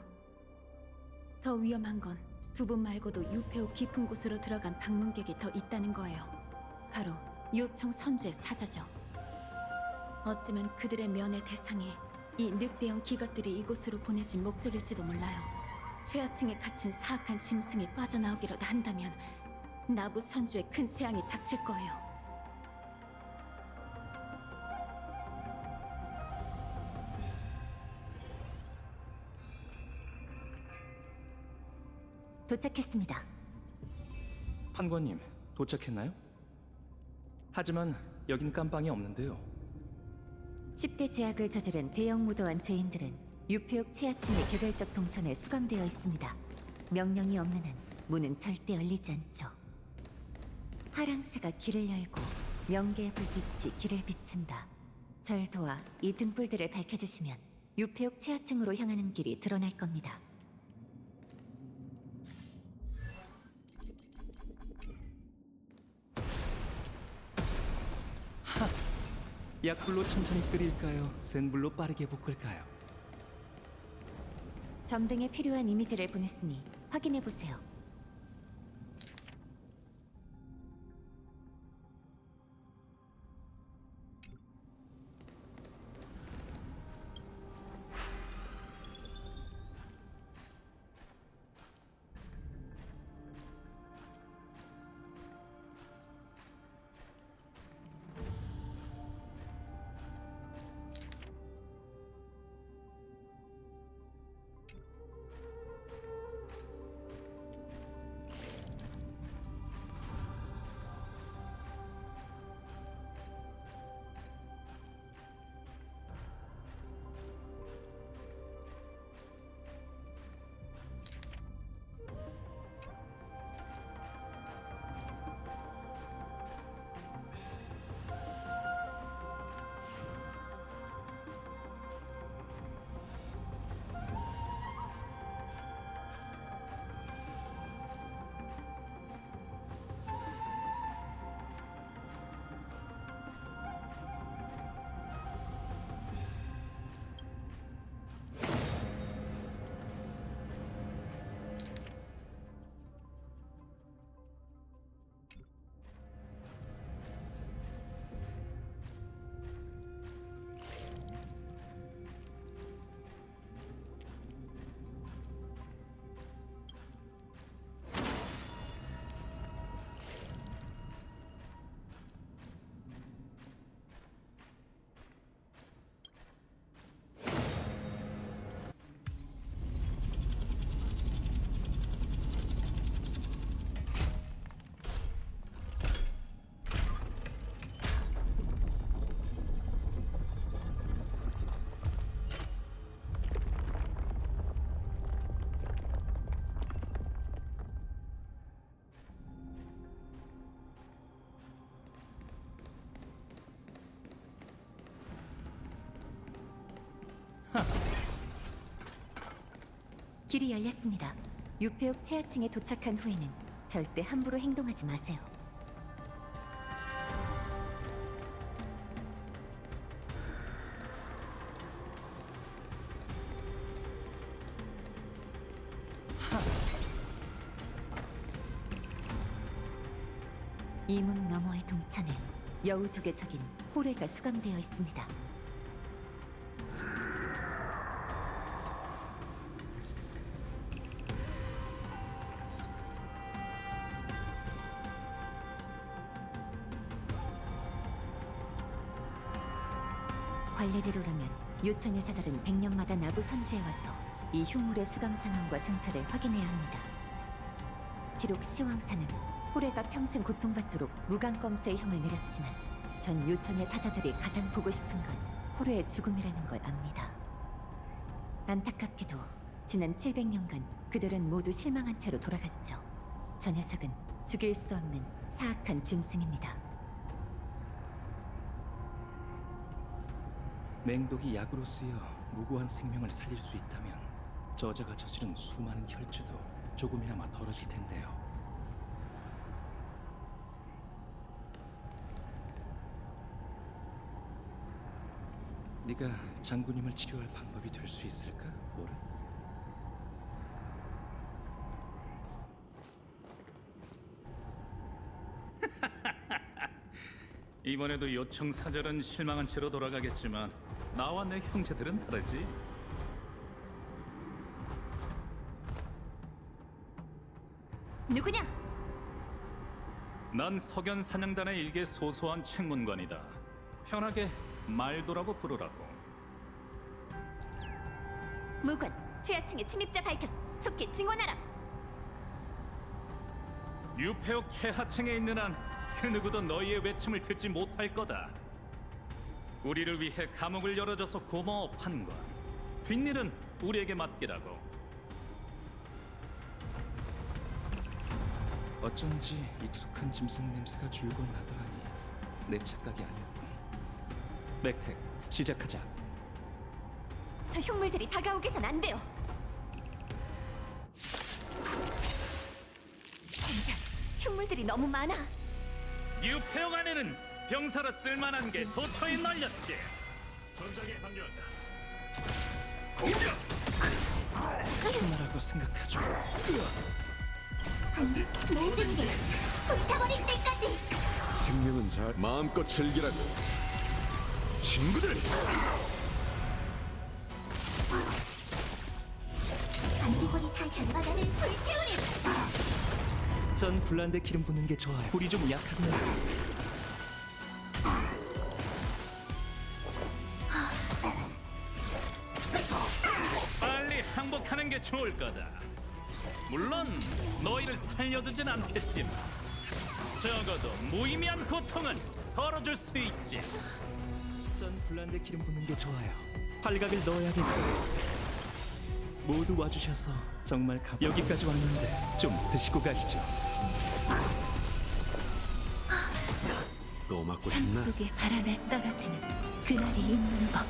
더 위험한 건 두 분 말고도 유폐옥 깊은 곳으로 들어간 방문객이 더 있다는 거예요. 바로 요청 선주의 사자죠. 어쩌면 그들의 면회 대상이 이 늑대형 기갑들이 이곳으로 보내진 목적일지도 몰라요. 최하층에 갇힌 사악한 짐승이 빠져나오기라도 한다면 나부 선주에 큰 재앙이 닥칠 거예요. 도착했습니다. 판관님, 도착했나요? 하지만 여긴 깜빵이 없는데요. 10대 죄악을 저지른 대형 무도한 죄인들은 유폐옥 최하층의 개별적 동천에 수감되어 있습니다. 명령이 없는 한 문은 절대 열리지 않죠. 하랑새가 길을 열고 명계의 불빛이 길을 비춘다. 절 도와 이 등불들을 밝혀주시면 유폐옥 최하층으로 향하는 길이 드러날 겁니다. 약불로 천천히 끓일까요? 센 불로 빠르게 볶을까요? 점등에 필요한 이미지를 보냈으니 확인해보세요. 길이 열렸습니다. 유폐옥 최하층에 도착한 후에는 절대 함부로 행동하지 마세요. 이 문 너머의 동천에 여우족의 적인 호레가 수감되어 있습니다. 관례대로라면 요청의 사절은 100년마다 나부 선지에 와서 이 흉물의 수감 상황과 생사를 확인해야 합니다. 비록 시황사는 호래가 평생 고통받도록 무간검수의 형을 내렸지만 전 요청의 사자들이 가장 보고 싶은 건 호래의 죽음이라는 걸 압니다. 안타깝게도 지난 700년간 그들은 모두 실망한 채로 돌아갔죠. 저 녀석은 죽일 수 없는 사악한 짐승입니다. 맹독이 약으로 쓰여 무고한 생명을 살릴 수 있다면 저자가 저지른 수많은 혈죄도 조금이나마 덜어질 텐데요. 네가 장군님을 치료할 방법이 될 수 있을까, 오른? 이번에도 요청 사절은 실망한 채로 돌아가겠지만 나와 내 형제들은 다르지. 누구냐? 난 석연 사냥단의 일개 소소한 책문관이다. 편하게 말도라고 부르라고. 무관, 최하층의 침입자 발견. 속히 증언하라. 유폐옥 최하층에 있는 한 그 누구도 너희의 외침을 듣지 못할 거다. 우리를 위해 감옥을 열어줘서 고마워 판관. 뒷일은 우리에게 맡기라고. 어쩐지 익숙한 짐승 냄새가 줄곧 나더라니 내 착각이 아니었군. 맥텍, 시작하자. 저 흉물들이 다가오게선 안 돼요. 당장 흉물들이 너무 많아. 유폐옥 안에는 병사로 쓸만한 게 도처에 널렸지. 전장에 방류한다. 추나라고 생각하죠. 모든 게 불타버릴 때까지. 생명은 잘 마음껏 즐기라고. 친구들! 안티골이 다 전바다를 불태우리. 전 블란데 기름 붓는 게 좋아요. 불이 좀 약하군요. 빨리 항복하는 게 좋을 거다. 물론 너희를 살려두진 않겠지만 적어도 무의미한 고통은 덜어줄 수 있지. 전 블란데 기름 붓는 게 좋아요. 팔각을 넣어야겠어요. 모두 와주셔서 정말 여기까지 왔는데 좀 드시고 가시죠. 또 맞고 싶나? 삶 속의 바람에 떨어지는 그날이 있는 법.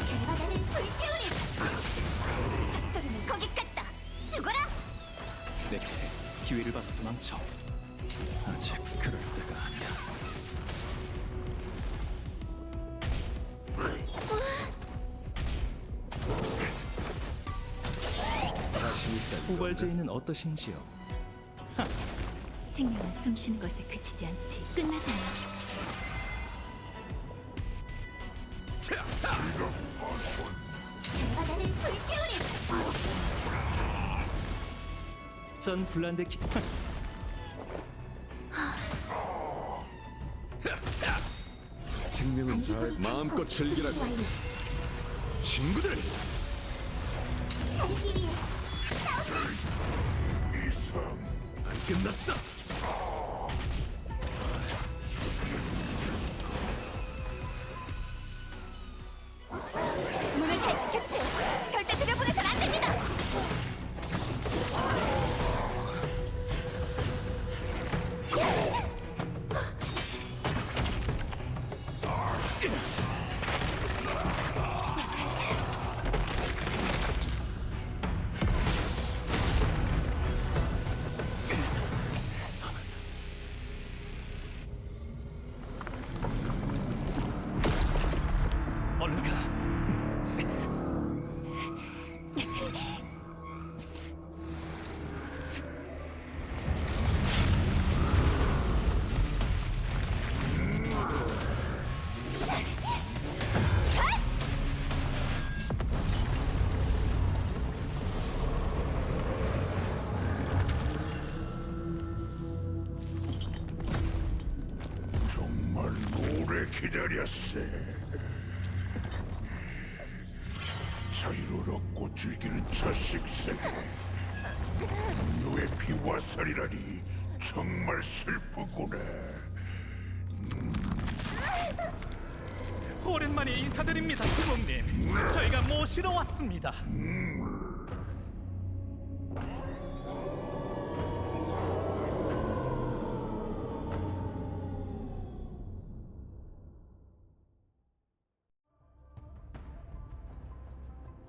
전바다를 불태우리. 핫소리는 거기까지다. 죽어라. 맥텍, 기회를 봐서 도망쳐. 아직 그럴 때가 아니야. 후발제인은 어떠신지요? 생명은 숨쉬는 것에 그치지 않지. 끝나지 않아. 전바다를 불태우리. 전 블란데 기... 생명은 잘 마음껏 즐기라고. 친구들! 살기 위해 안 끝났어! 문을 잘 지켜주세요. 절대 들여보내선 안 됩니다. 얼른 가. 기다렸어. 자유를 얻고 즐기는 자식세. 너의 피와 살이라니 정말 슬프구나. 오랜만에 인사드립니다, 주공님. 저희가 모시러 왔습니다.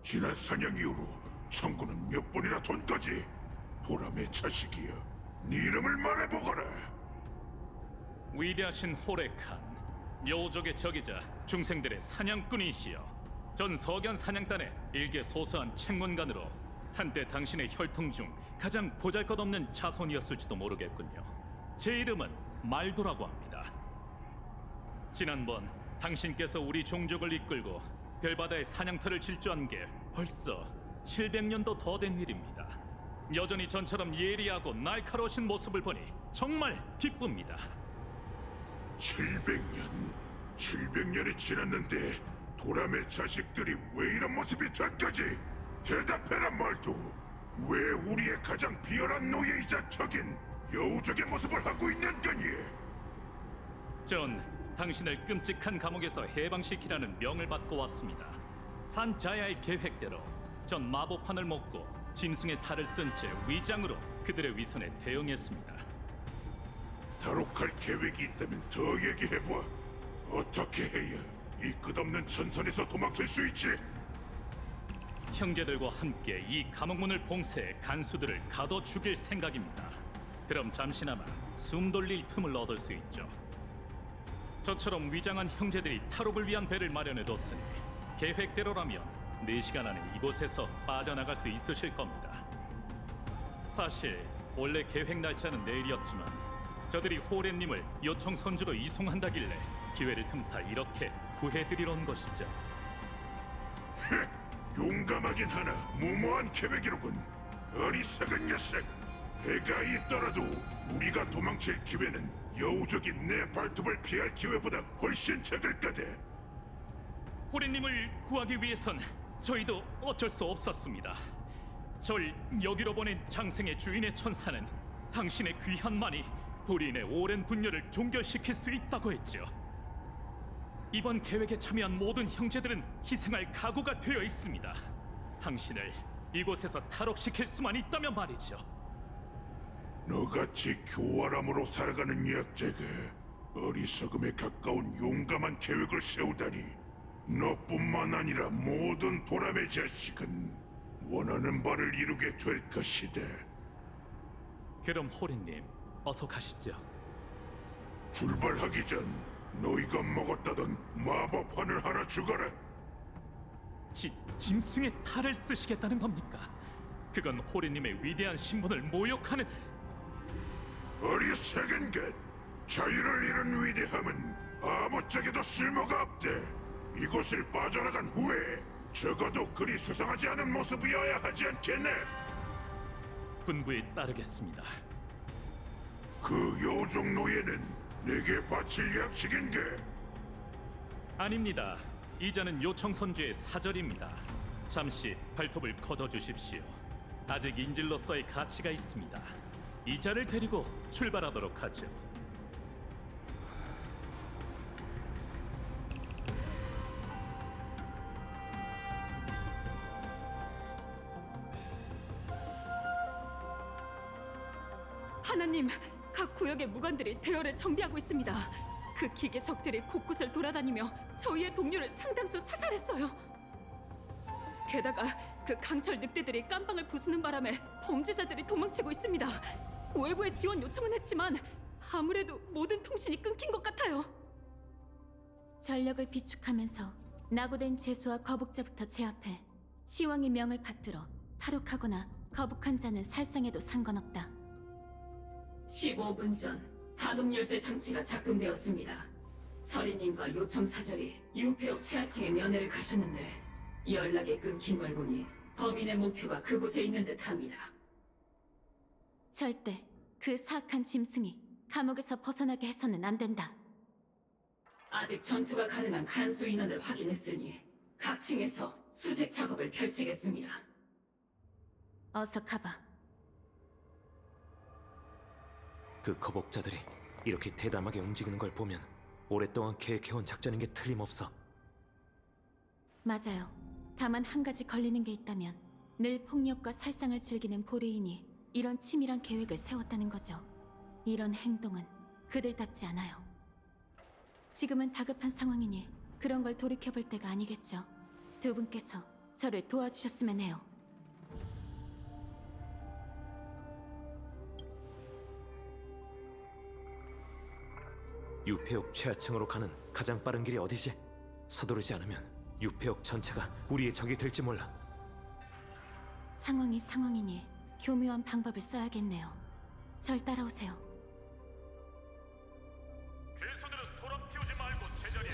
지난 사냥 이후로 청구는 몇 번이나 돈까지. 보람의 자식이여, 네 이름을 말해보거라. 위대하신 호레칸, 묘족의 적이자 중생들의 사냥꾼이시여. 전 석연 사냥단의 일개 소소한 책문관으로 한때 당신의 혈통 중 가장 보잘것없는 자손이었을지도 모르겠군요. 제 이름은 말도라고 합니다. 지난번 당신께서 우리 종족을 이끌고 별바다의 사냥터를 질주한 게 벌써 700년도 더 된 일입니다. 여전히 전처럼 예리하고 날카로우신 모습을 보니 정말 기쁩니다. 700년이 지났는데 도람의 자식들이 왜 이런 모습이 된 거지? 대답해라 말도. 왜 우리의 가장 비열한 노예이자 적인 여우족의 모습을 하고 있는 거니? 전 당신을 끔찍한 감옥에서 해방시키라는 명을 받고 왔습니다. 산자야의 계획대로 전 마법판을 먹고 짐승의 탈을 쓴 채 위장으로 그들의 위선에 대응했습니다. 다록할 계획이 있다면 더 얘기해봐. 어떻게 해야 이 끝없는 전선에서 도망칠 수 있지? 형제들과 함께 이 감옥문을 봉쇄해 간수들을 가둬 죽일 생각입니다. 그럼 잠시나마 숨 돌릴 틈을 얻을 수 있죠. 저처럼 위장한 형제들이 탈옥을 위한 배를 마련해뒀으니 계획대로라면 4시간 안에 이곳에서 빠져나갈 수 있으실 겁니다. 사실 원래 계획 날짜는 내일이었지만 저들이 호렌님을 요청 선주로 이송한다길래 기회를 틈타 이렇게 구해드리러 온 것이죠. 용감하긴 하나 무모한 계획이로군. 어리석은 녀석. 배가 있더라도 우리가 도망칠 기회는 여우족인 내 발톱을 피할 기회보다 훨씬 적을 거다. 호렌님을 구하기 위해선 저희도 어쩔 수 없었습니다. 절 여기로 보낸 장생의 주인의 천사는 당신의 귀한만이 우리인의 오랜 분열을 종결시킬 수 있다고 했죠. 이번 계획에 참여한 모든 형제들은 희생할 각오가 되어 있습니다. 당신을 이곳에서 탈옥시킬 수만 있다면 말이죠. 너같이 교활함으로 살아가는 약자가 어리석음에 가까운 용감한 계획을 세우다니. 너뿐만 아니라 모든 보람의 자식은 원하는 바를 이루게 될 것이다. 그럼 호렌님, 어서 가시죠. 출발하기 전 너희가 먹었다던 마법판을 하나 주거라. 짐승의 탈을 쓰시겠다는 겁니까? 그건 호렌님의 위대한 신분을 모욕하는... 어리석은 것. 자유를 잃은 위대함은 아무짝에도 쓸모가 없대. 이곳을 빠져나간 후에 적어도 그리 수상하지 않은 모습이어야 하지 않겠네. 분부에 따르겠습니다. 그 여우족 노예는 내게 바칠 약식인게? 아닙니다. 이자는 요청 선주의 사절입니다. 잠시 발톱을 걷어주십시오. 아직 인질로서의 가치가 있습니다. 이자를 데리고 출발하도록 하죠. 하나님, 각 구역의 무관들이 대열을 정비하고 있습니다. 그 기계 적들이 곳곳을 돌아다니며 저희의 동료를 상당수 사살했어요. 게다가 그 강철 늑대들이 깜방을 부수는 바람에 범죄자들이 도망치고 있습니다. 외부의 지원 요청은 했지만 아무래도 모든 통신이 끊긴 것 같아요. 전력을 비축하면서 낙오된 죄수와 거북자부터 제압해 시왕의 명을 받들어 탈옥하거나 거북한 자는 살상해도 상관없다. 15분 전 단음 열쇠 장치가 작동되었습니다. 서리님과 요청 사절이 유폐옥 최하층에 면회를 가셨는데 연락이 끊긴 걸 보니 범인의 목표가 그곳에 있는 듯합니다. 절대 그 사악한 짐승이 감옥에서 벗어나게 해서는 안 된다. 아직 전투가 가능한 간수 인원을 확인했으니 각 층에서 수색 작업을 펼치겠습니다. 어서 가봐. 그 거복자들이 이렇게 대담하게 움직이는 걸 보면 오랫동안 계획해온 작전인 게 틀림없어. 맞아요. 다만 한 가지 걸리는 게 있다면 늘 폭력과 살상을 즐기는 보레인이 이런 치밀한 계획을 세웠다는 거죠. 이런 행동은 그들답지 않아요. 지금은 다급한 상황이니 그런 걸 돌이켜볼 때가 아니겠죠. 두 분께서 저를 도와주셨으면 해요. 유폐옥 최하층으로 가는 가장 빠른 길이 어디지? 서두르지 않으면 유폐옥 전체가 우리의 적이 될지 몰라. 상황이 상황이니 교묘한 방법을 써야겠네요. 절 따라오세요.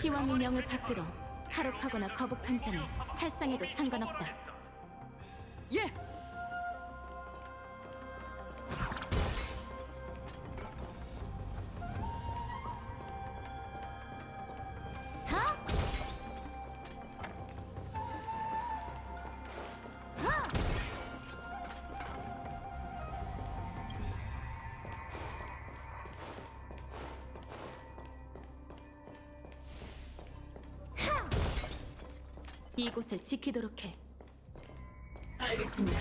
시왕의 명을 받들어 탈옥하거나 거북한 자는 살상해도 상관없다. 예! 이곳을 지키도록 해. 알겠습니다.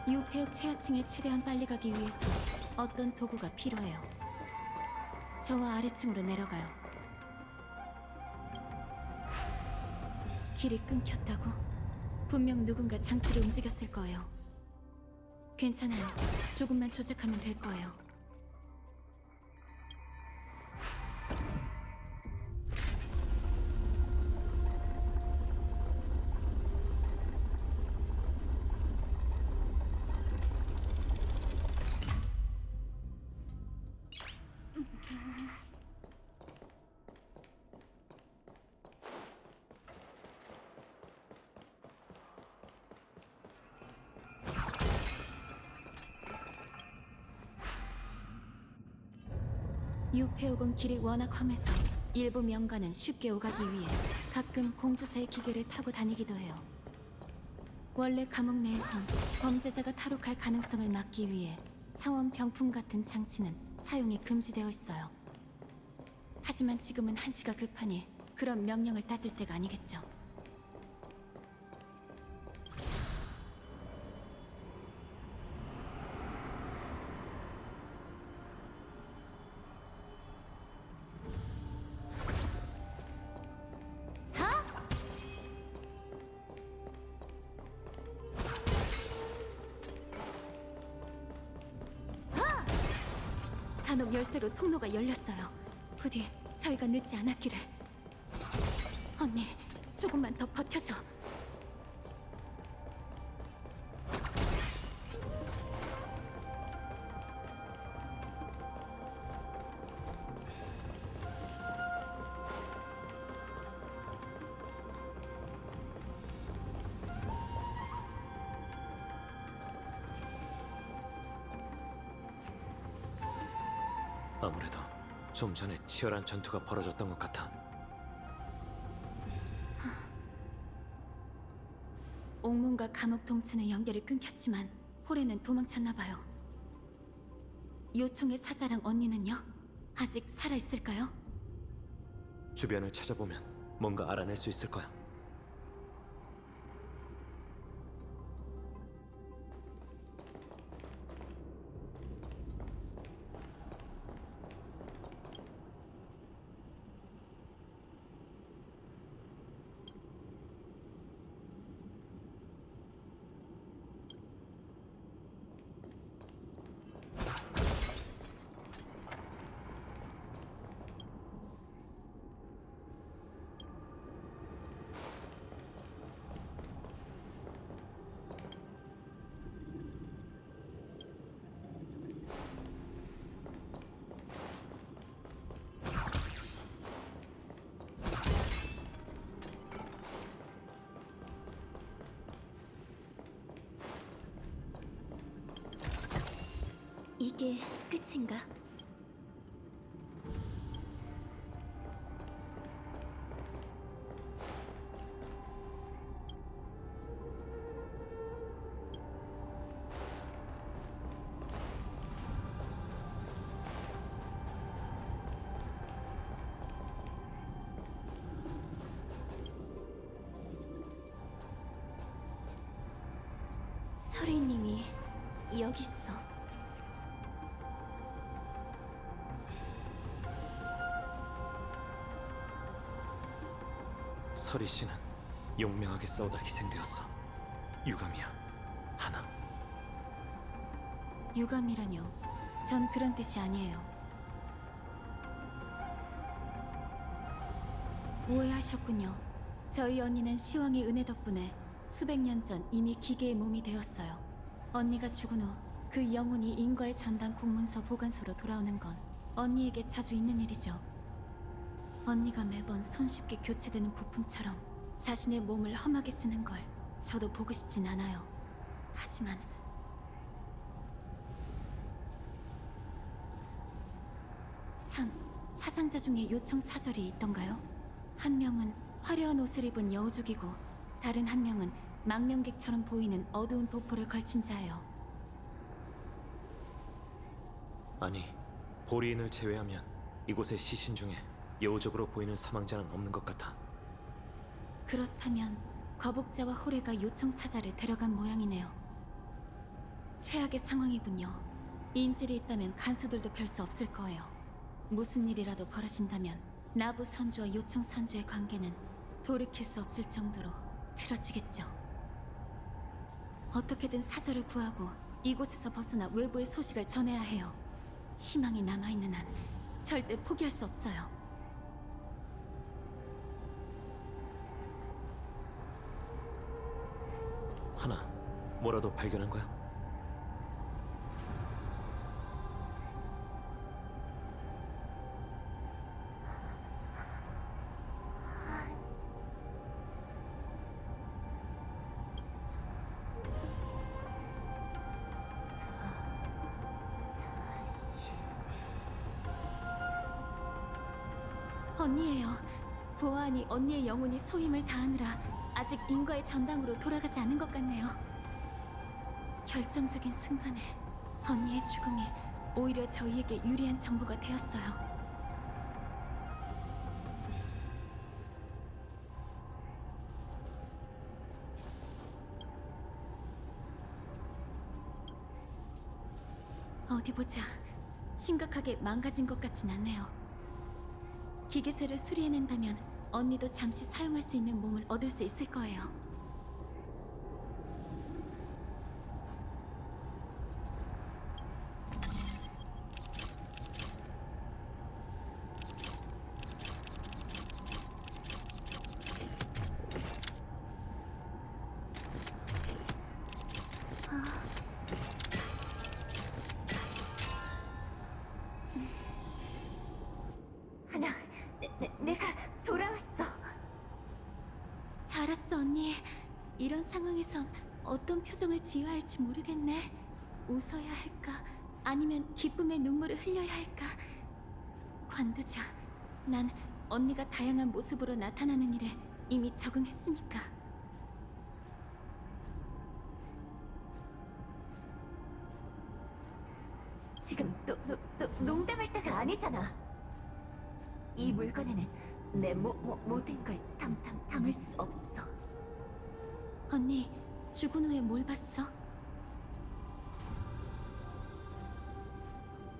유폐역 최하층에 최대한 빨리 가기 위해서 어떤 도구가 필요해요. 저와 아래층으로 내려가요. 길이 끊겼다고? 분명 누군가 장치를 움직였을 거예요. 괜찮아요. 조금만 조작하면 될 거예요. 유폐옥은 길이 워낙 험해서 일부 명가는 쉽게 오가기 위해 가끔 공조사의 기계를 타고 다니기도 해요. 원래 감옥 내에선 범죄자가 탈옥할 가능성을 막기 위해 차원 병풍 같은 장치는 사용이 금지되어 있어요. 하지만 지금은 한시가 급하니 그런 명령을 따질 때가 아니겠죠. 단옥 열쇠로 통로가 열렸어요. 부디 저희가 늦지 않았기를. 언니, 조금만 더 버텨줘. 아무래도 좀 전에 치열한 전투가 벌어졌던 것 같아. 옥문과 감옥 동체는 연결이 끊겼지만 호레는 도망쳤나 봐요. 요청의 사자랑 언니는요? 아직 살아있을까요? 주변을 찾아보면 뭔가 알아낼 수 있을 거야. 이게 끝인가? 서리님이 여기 있어. 서리 씨는 용맹하게 싸우다 희생되었어. 유감이야. 하나. 유감이라뇨. 전 그런 뜻이 아니에요. 오해하셨군요. 저희 언니는 시왕의 은혜 덕분에 수백 년 전 이미 기계의 몸이 되었어요. 언니가 죽은 후 그 영혼이 인과의 전당 공문서 보관소로 돌아오는 건 언니에게 자주 있는 일이죠. 언니가 매번 손쉽게 교체되는 부품처럼 자신의 몸을 험하게 쓰는 걸 저도 보고 싶진 않아요. 하지만 참, 사상자 중에 요청 사절이 있던가요? 한 명은 화려한 옷을 입은 여우족이고 다른 한 명은 망명객처럼 보이는 어두운 도포를 걸친 자예요. 아니, 보리인을 제외하면 이곳의 시신 중에 여우적으로 보이는 사망자는 없는 것 같아. 그렇다면 거북자와 호레가 요청 사자를 데려간 모양이네요. 최악의 상황이군요. 인질이 있다면 간수들도 별 수 없을 거예요. 무슨 일이라도 벌어진다면 나부 선주와 요청 선주의 관계는 돌이킬 수 없을 정도로 틀어지겠죠. 어떻게든 사절을 구하고 이곳에서 벗어나 외부의 소식을 전해야 해요. 희망이 남아있는 한 절대 포기할 수 없어요. 하나, 뭐라도 발견한 거야? 언니예요. 보아하니 언니의 영혼이 소임을 다하느라 아직 인과의 전당으로 돌아가지 않은 것 같네요. 결정적인 순간에 언니의 죽음이 오히려 저희에게 유리한 정보가 되었어요. 어디 보자. 심각하게 망가진 것 같진 않네요. 기계세를 수리해낸다면 언니도 잠시 사용할 수 있는 몸을 얻을 수 있을 거예요. 하나, 내가 돌아왔어. 잘 왔어, 언니. 이런 상황에선 어떤 표정을 지어야 할지 모르겠네. 웃어야 할까? 아니면 기쁨의 눈물을 흘려야 할까? 관두자. 난 언니가 다양한 모습으로 나타나는 일에 이미 적응했으니까. 지금 농담할 때가 아니잖아. 이 물건에는 내 모든 걸 담을 수 없어. 언니, 죽은 후에 뭘 봤어?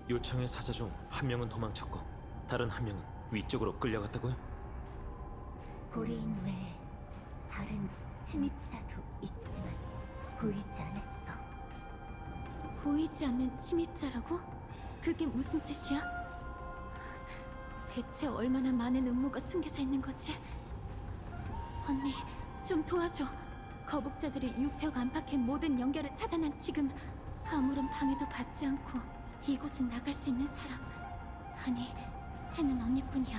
요청의 사자 중 한 명은 도망쳤고 다른 한 명은 위쪽으로 끌려갔다고요? 보리인 외에 다른 침입자도 있지만 보이지 않았어. 보이지 않는 침입자라고? 그게 무슨 뜻이야? 대체 얼마나 많은 음모가 숨겨져 있는 거지? 언니, 좀 도와줘. 거북자들이 유폐옥 안팎의 모든 연결을 차단한 지금 아무런 방해도 받지 않고 이곳을 나갈 수 있는 사람, 아니, 새는 언니뿐이야.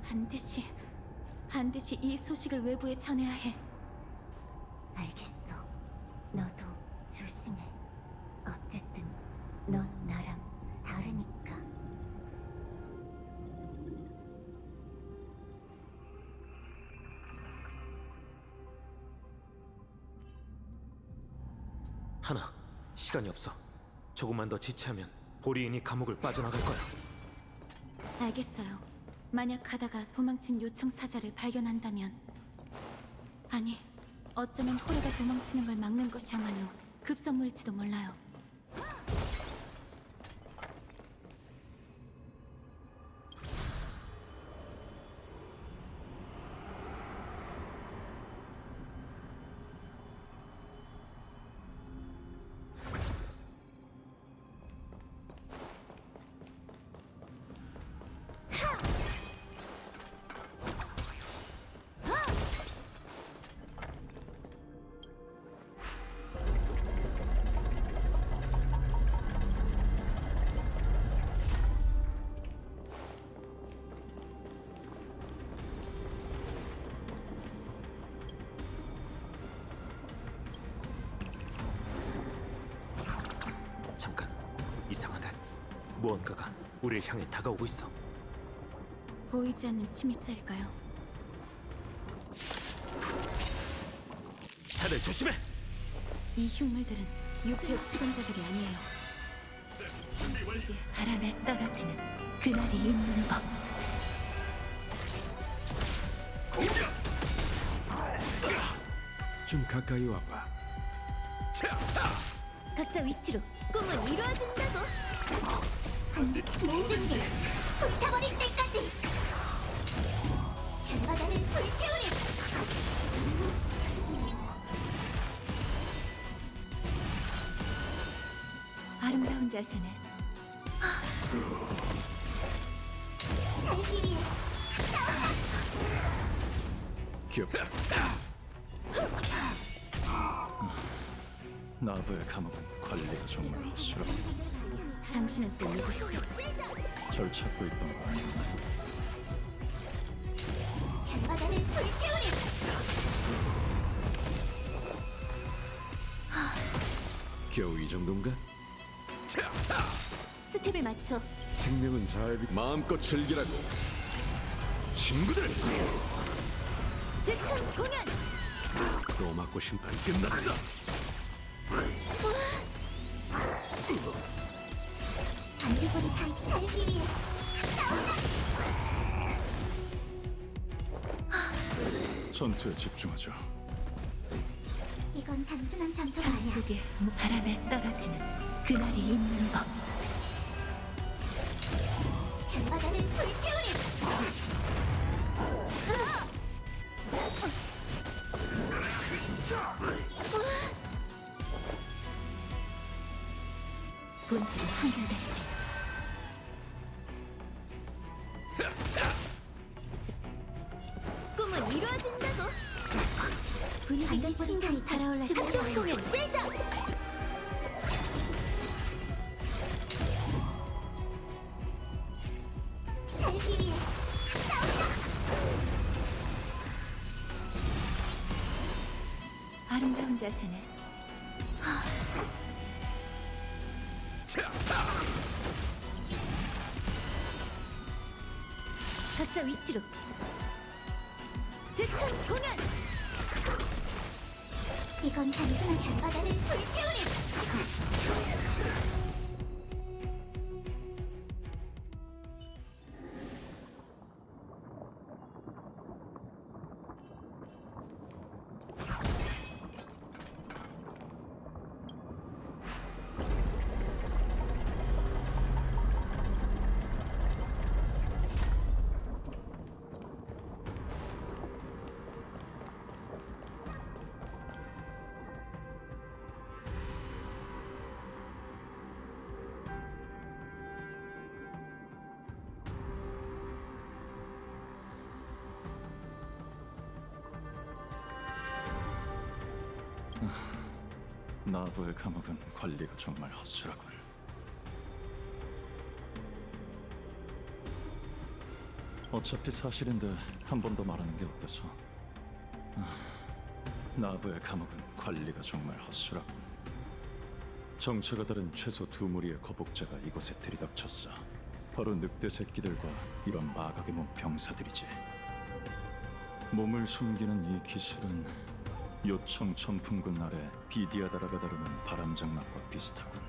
반드시 이 소식을 외부에 전해야 해. 알겠어. 너도 조심해. 어쨌든 넌 나랑 다르니까. 하나, 시간이 없어. 조금만 더 지체하면 보리인이 감옥을 빠져나갈 거야. 알겠어요. 만약 가다가 도망친 요청 사자를 발견한다면, 아니, 어쩌면 호레가 도망치는 걸 막는 것이야말로 급선무일지도 몰라요. 잠깐, 이상하네. 무언가가 우리를 향해 다가오고 있어. 보이지 않는 침입자일까요? 다들 조심해! 이 흉물들은 유폐옥 수감자들이 아니에요. 바람에 떨어지는 그날이 있는 법. 좀 가까이 와봐. 각자 위치로. 꿈은 이루어진다고. 모든 게 불타버릴 때까지. 결과단을 불태우리. 아름다운 자세네. 살기 위해 귀엽다. 나부의 감옥은 관리가 정말 허술하고 당신은 또 누구시죠? 절 찾고 있던 거 아니야. 결과단을 불태우리. 겨우 이 정도인가? 스텝을 맞춰. 생명은 잘 마음껏 즐기라고. 친구들, 즉흥 공연. 또 맞고 심판 끝났어. 반디고리 다 살기 위해. 전투에 집중하자. 이건 단순한 장소가 아니야. 속에 바람에 떨어지는 그날이 있는 법. 결과단을 불태우리. 본질은 한결같지. 꿈은 이루어진다고. 분위기가 충분히 달아올라. 작전 공연 시작. 살기 위해. 아름다운 자세네. 각자 위치로. 즉흥 공연. 이건 단순한 잔바다를 불태우는. 나부의 감옥은 관리가 정말 허술하군. 어차피 사실인데 한 번 더 말하는 게 어때서? 나부의 감옥은 관리가 정말 허술하군. 정체가 다른 최소 두 무리의 거북자가 이곳에 들이닥쳤어. 바로 늑대 새끼들과 이런 마각의 몸 병사들이지. 몸을 숨기는 이 기술은 요청 천풍군 아래 비디아다라가 다루는 바람장막과 비슷하군.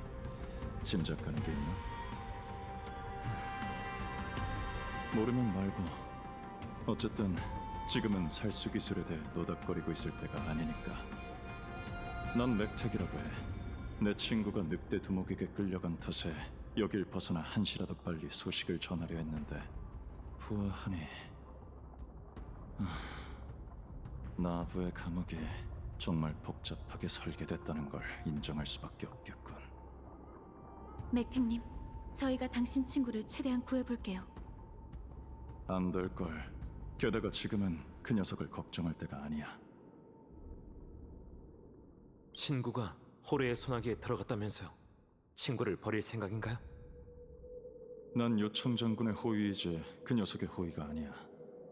짐작가는 게 있나? 모르면 말고. 어쨌든 지금은 살수 기술에 대해 노닥거리고 있을 때가 아니니까. 난 맥택이라고 해. 내 친구가 늑대 두목에게 끌려간 탓에 여길 벗어나 한시라도 빨리 소식을 전하려 했는데 보아하니 나부의 감옥이 정말 복잡하게 설계됐다는 걸 인정할 수밖에 없겠군. 맥택님, 저희가 당신 친구를 최대한 구해볼게요. 안 될걸. 게다가 지금은 그 녀석을 걱정할 때가 아니야. 친구가 호레의 소나기에 들어갔다면서요. 친구를 버릴 생각인가요? 난 요청 장군의 호위이지 그 녀석의 호위가 아니야.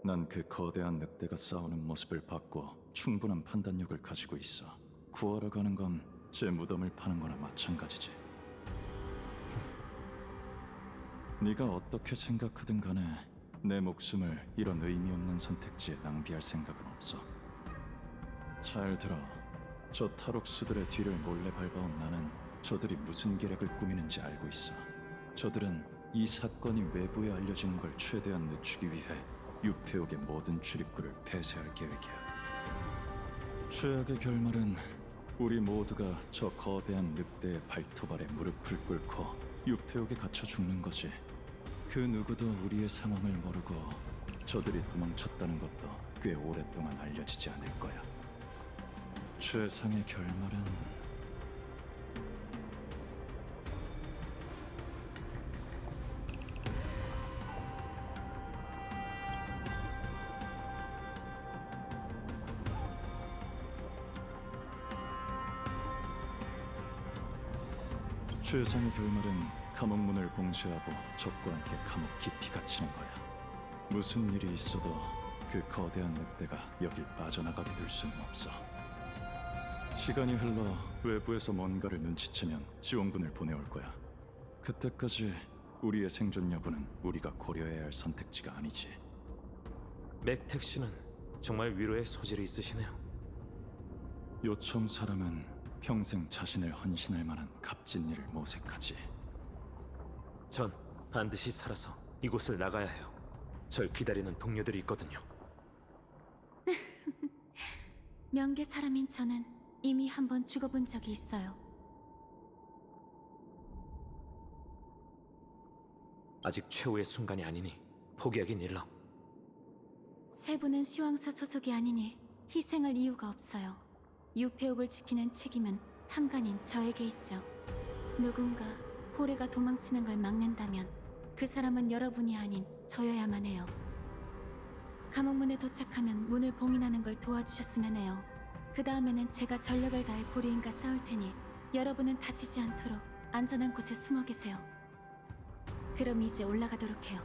난 그 거대한 늑대가 싸우는 모습을 봤고 충분한 판단력을 가지고 있어. 구하러 가는 건 제 무덤을 파는 거나 마찬가지지. 네가 어떻게 생각하든 간에 내 목숨을 이런 의미 없는 선택지에 낭비할 생각은 없어. 잘 들어. 저 탈옥수들의 뒤를 몰래 밟아온 나는 저들이 무슨 계략을 꾸미는지 알고 있어. 저들은 이 사건이 외부에 알려지는 걸 최대한 늦추기 위해 유폐옥의 모든 출입구를 폐쇄할 계획이야. 최악의 결말은 우리 모두가 저 거대한 늑대의 발톱 아래 무릎을 꿇고 유폐옥에 갇혀 죽는 거지. 그 누구도 우리의 상황을 모르고 저들이 도망쳤다는 것도 꽤 오랫동안 알려지지 않을 거야. 최상의 결말은 최상의 결말은 감옥 문을 봉쇄하고 적과 함께 감옥 깊이 갇히는 거야. 무슨 일이 있어도 그 거대한 늑대가 여길 빠져나가게 둘 수는 없어. 시간이 흘러 외부에서 뭔가를 눈치채면 지원군을 보내올 거야. 그때까지 우리의 생존 여부는 우리가 고려해야 할 선택지가 아니지. 맥택 씨는 정말 위로의 소질이 있으시네요. 요청 사람은 평생 자신을 헌신할 만한 값진 일을 모색하지. 전 반드시 살아서 이곳을 나가야 해요. 절 기다리는 동료들이 있거든요. 명계 사람인 저는 이미 한 번 죽어본 적이 있어요. 아직 최후의 순간이 아니니 포기하긴 일러. 세부는 시황사 소속이 아니니 희생할 이유가 없어요. 유폐옥을 지키는 책임은 한간인 저에게 있죠. 누군가 호레가 도망치는 걸 막는다면 그 사람은 여러분이 아닌 저여야만 해요. 감옥문에 도착하면 문을 봉인하는 걸 도와주셨으면 해요. 그 다음에는 제가 전력을 다해 보리인과 싸울 테니 여러분은 다치지 않도록 안전한 곳에 숨어 계세요. 그럼 이제 올라가도록 해요.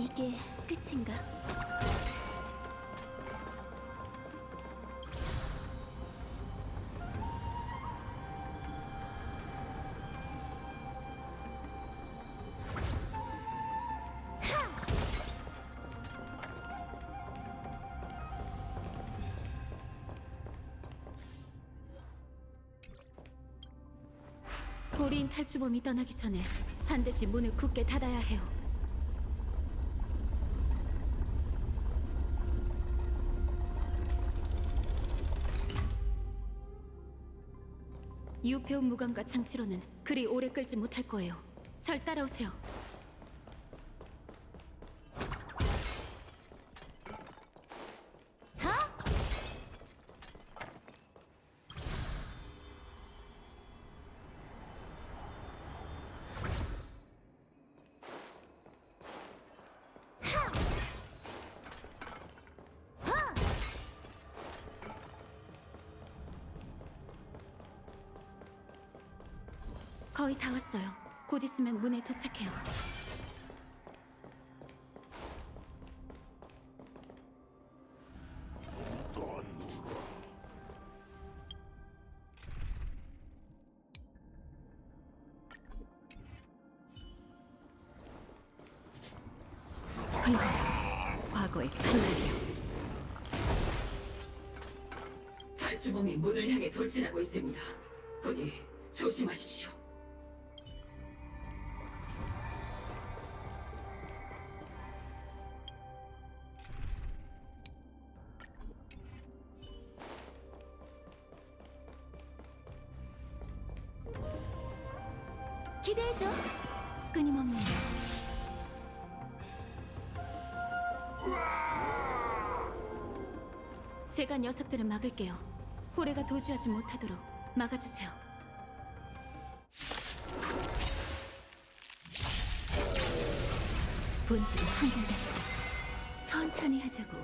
이게 끝인가? 고리인 탈주범이 떠나기 전에 반드시 문을 굳게 닫아야 해요. 유폐온 무관과 장치로는 그리 오래 끌지 못할 거예요. 절 따라오세요. 거의 다 왔어요. 곧 있으면 문에 도착해요. 과거의 칼날이요. 탈주범이 문을 향해 돌진하고 있습니다. 부디 조심하십시오. 기대해줘. 끊임없는 제가 녀석들을 막을게요. 호레가 도주하지 못하도록 막아주세요. 본질은 한결같지. 천천히 하자고.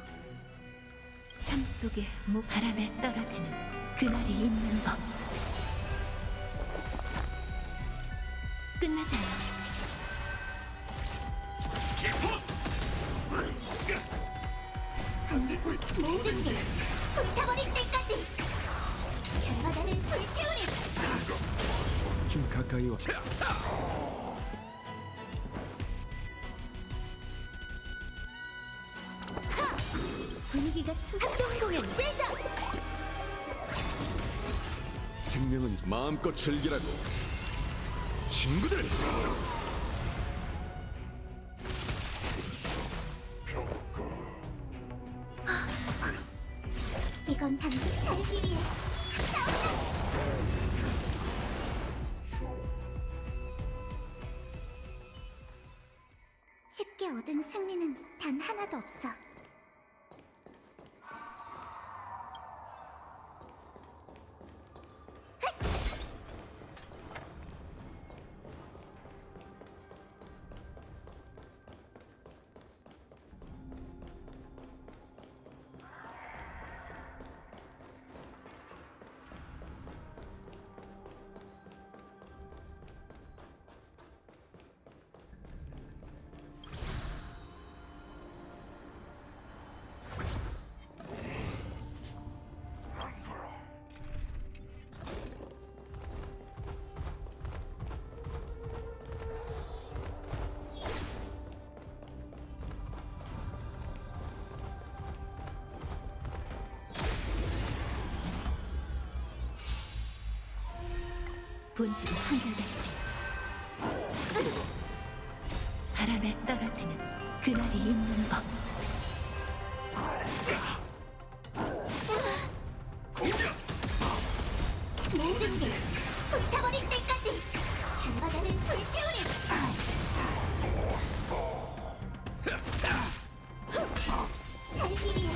삶 속에 바람에 떨어지는 그날이 있는 법. 끝나자요. 모든 게 불타버릴 때까지 결과다를 불태우리. 좀 가까이 와. 분위기가 합동 공연 시작. 생명은 마음껏 즐기라고. 친구들! 이건 단지 살기 위해 쉽게 얻은 승리는 단 하나도 없어. 본질은 한결같지. 바람에 떨어지는 그날이 있는 법. 모든 게 불타버릴 때까지 결과다를 불태우리. 살기 위해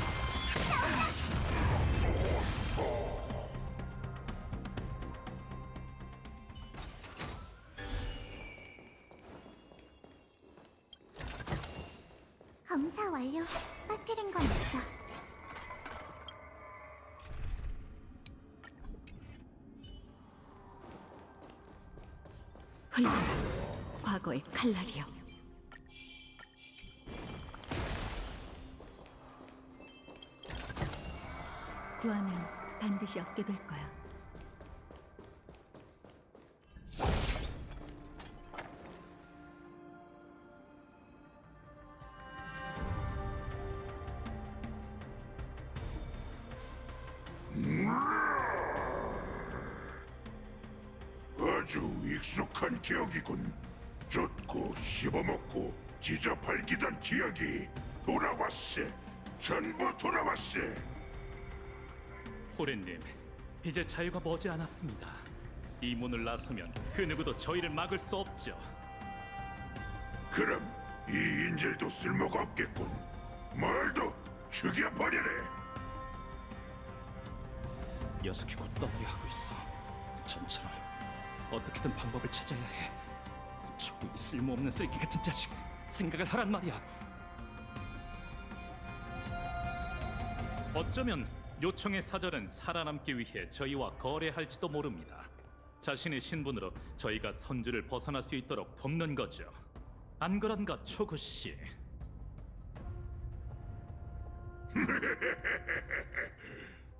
검사 완료. 빠뜨린 건 없어. 훌륭한 과거의 칼날이요. 구하면 반드시 얻게 될 거야. 아주 익숙한 기억이군. 쫓고 씹어먹고 찢어팔기던 기억이 돌아왔세. 전부 돌아왔세. 호렌님, 이제 자유가 머지않았습니다. 이 문을 나서면 그 누구도 저희를 막을 수 없죠. 그럼 이 인질도 쓸모가 없겠군. 말도 죽여버리래. 녀석이 곧 떠나려 하고 있어. 전처럼 어떻게든 방법을 찾아야 해. 저이 쓸모없는 쓰레기 같은 자식, 생각을 하란 말이야. 어쩌면 요청의 사절은 살아남기 위해 저희와 거래할지도 모릅니다. 자신의 신분으로 저희가 선주를 벗어날 수 있도록 돕는 거죠. 안 그런가, 초구 씨?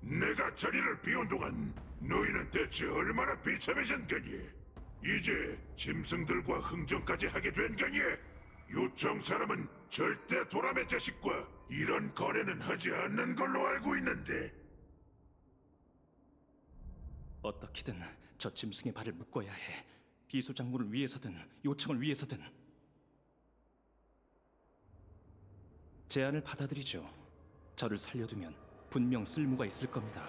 내가 자리를 비운 동안 너희는 대체 얼마나 비참해진 거니? 이제 짐승들과 흥정까지 하게 된 거니? 요청 사람은 절대 도람의 자식과 이런 거래는 하지 않는 걸로 알고 있는데. 어떻게든 저 짐승의 발을 묶어야 해. 비수 장군을 위해서든 요청을 위해서든. 제안을 받아들이죠. 저를 살려두면 분명 쓸모가 있을 겁니다.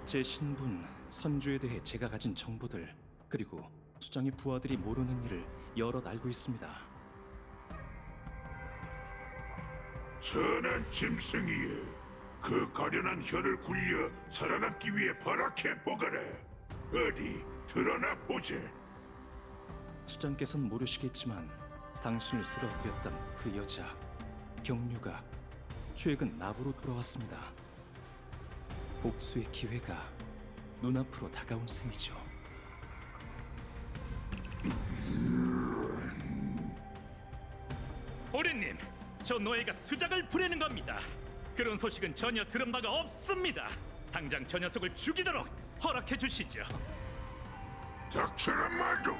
제 신분, 선주에 대해 제가 가진 정보들, 그리고 수장의 부하들이 모르는 일을 여럿 알고 있습니다. 선한 짐승이여, 그 가련한 혀를 굴려 살아남기 위해 발악해 보거라. 어디 드러나 보자. 수장께선 모르시겠지만 당신을 쓰러뜨렸던 그 여자 경류가 최근 나부로 돌아왔습니다. 복수의 기회가 눈앞으로 다가온 셈이죠. 호렌님, 저 노예가 수작을 부리는 겁니다. 그런 소식은 전혀 들은 바가 없습니다. 당장 저 녀석을 죽이도록 허락해 주시죠. 닥쳐라 말도.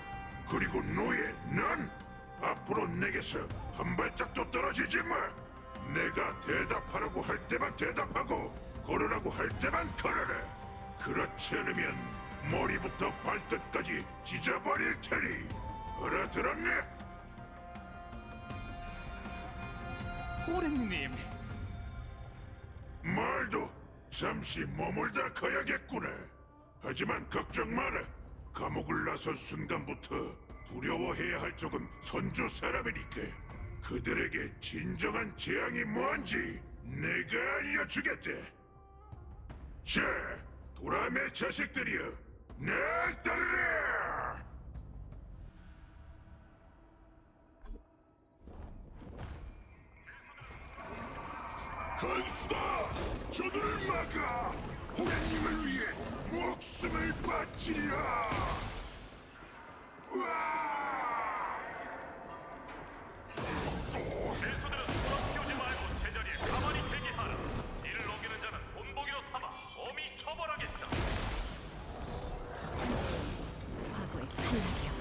그리고 노예, 넌 앞으로 내게서 한 발짝도 떨어지지 마. 내가 대답하라고 할 때만 대답하고 걸으라고 할 때만 걸어라. 그렇지 않으면 머리부터 발끝까지 찢어버릴 테니 알아들었네? 호렌님, 말도 잠시 머물다 가야겠구나. 하지만 걱정 마라. 감옥을 나선 순간부터 두려워해야 할 적은 선조 사람이니까 그들에게 진정한 재앙이 뭔지 내가 알려주겠다. 자, 도람의 자식들이여, 날 따르라! 간수다! 저들을 막아! 호랑님을 위해 목숨을 바치리라! 죄수들은 수락 피우지 말고 제자리에 가만히 대기하라. 이를 어기는 자는 본보기로 삼아 엄히 처벌하겠다. 과거의 탈락이여.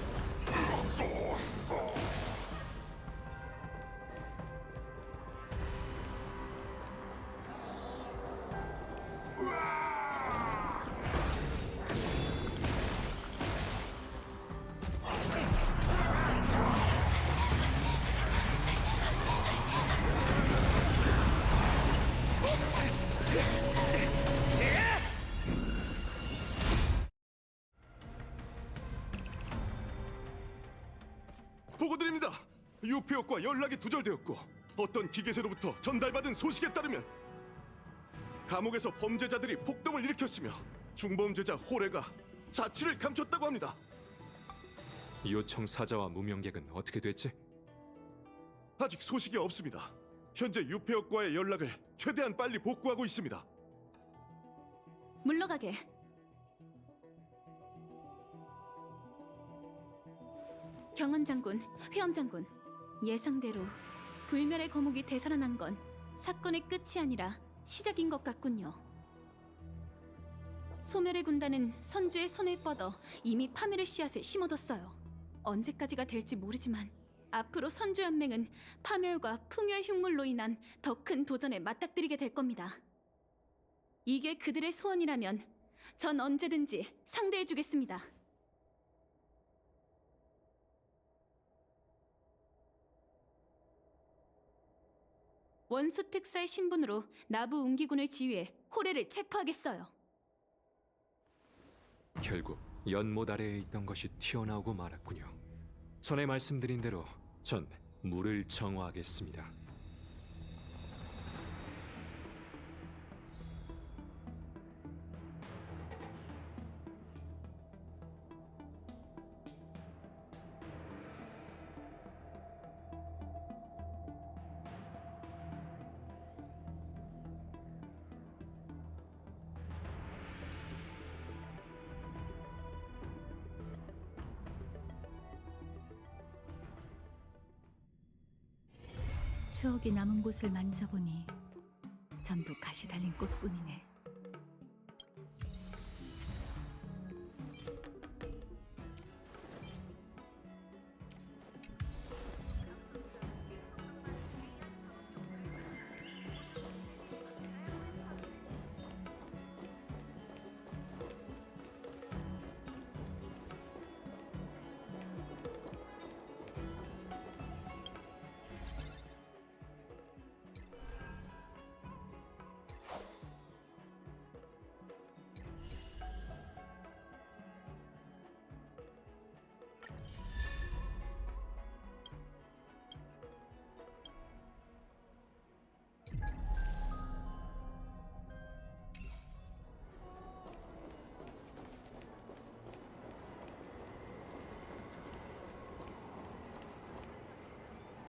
보고드립니다. 유폐옥과 연락이 두절되었고 어떤 기계세로부터 전달받은 소식에 따르면 감옥에서 범죄자들이 폭동을 일으켰으며 중범죄자 호레가 자취를 감췄다고 합니다. 요청 사자와 무명객은 어떻게 됐지? 아직 소식이 없습니다. 현재 유폐옥과의 연락을 최대한 빨리 복구하고 있습니다. 물러가게. 경원 장군, 회엄 장군, 예상대로 불멸의 거목이 되살아난 건 사건의 끝이 아니라 시작인 것 같군요. 소멸의 군단은 선주의 손을 뻗어 이미 파멸의 씨앗을 심어뒀어요. 언제까지가 될지 모르지만 앞으로 선주연맹은 파멸과 풍요의 흉물로 인한 더 큰 도전에 맞닥뜨리게 될 겁니다. 이게 그들의 소원이라면 전 언제든지 상대해주겠습니다. 원수 특사의 신분으로 나부 웅기군을 지휘해 호레를 체포하겠어요. 결국 연못 아래에 있던 것이 튀어나오고 말았군요. 전에 말씀드린 대로 전 물을 정화하겠습니다. 추억이 남은 곳을 만져보니 전부 가시 달린 꽃뿐이네.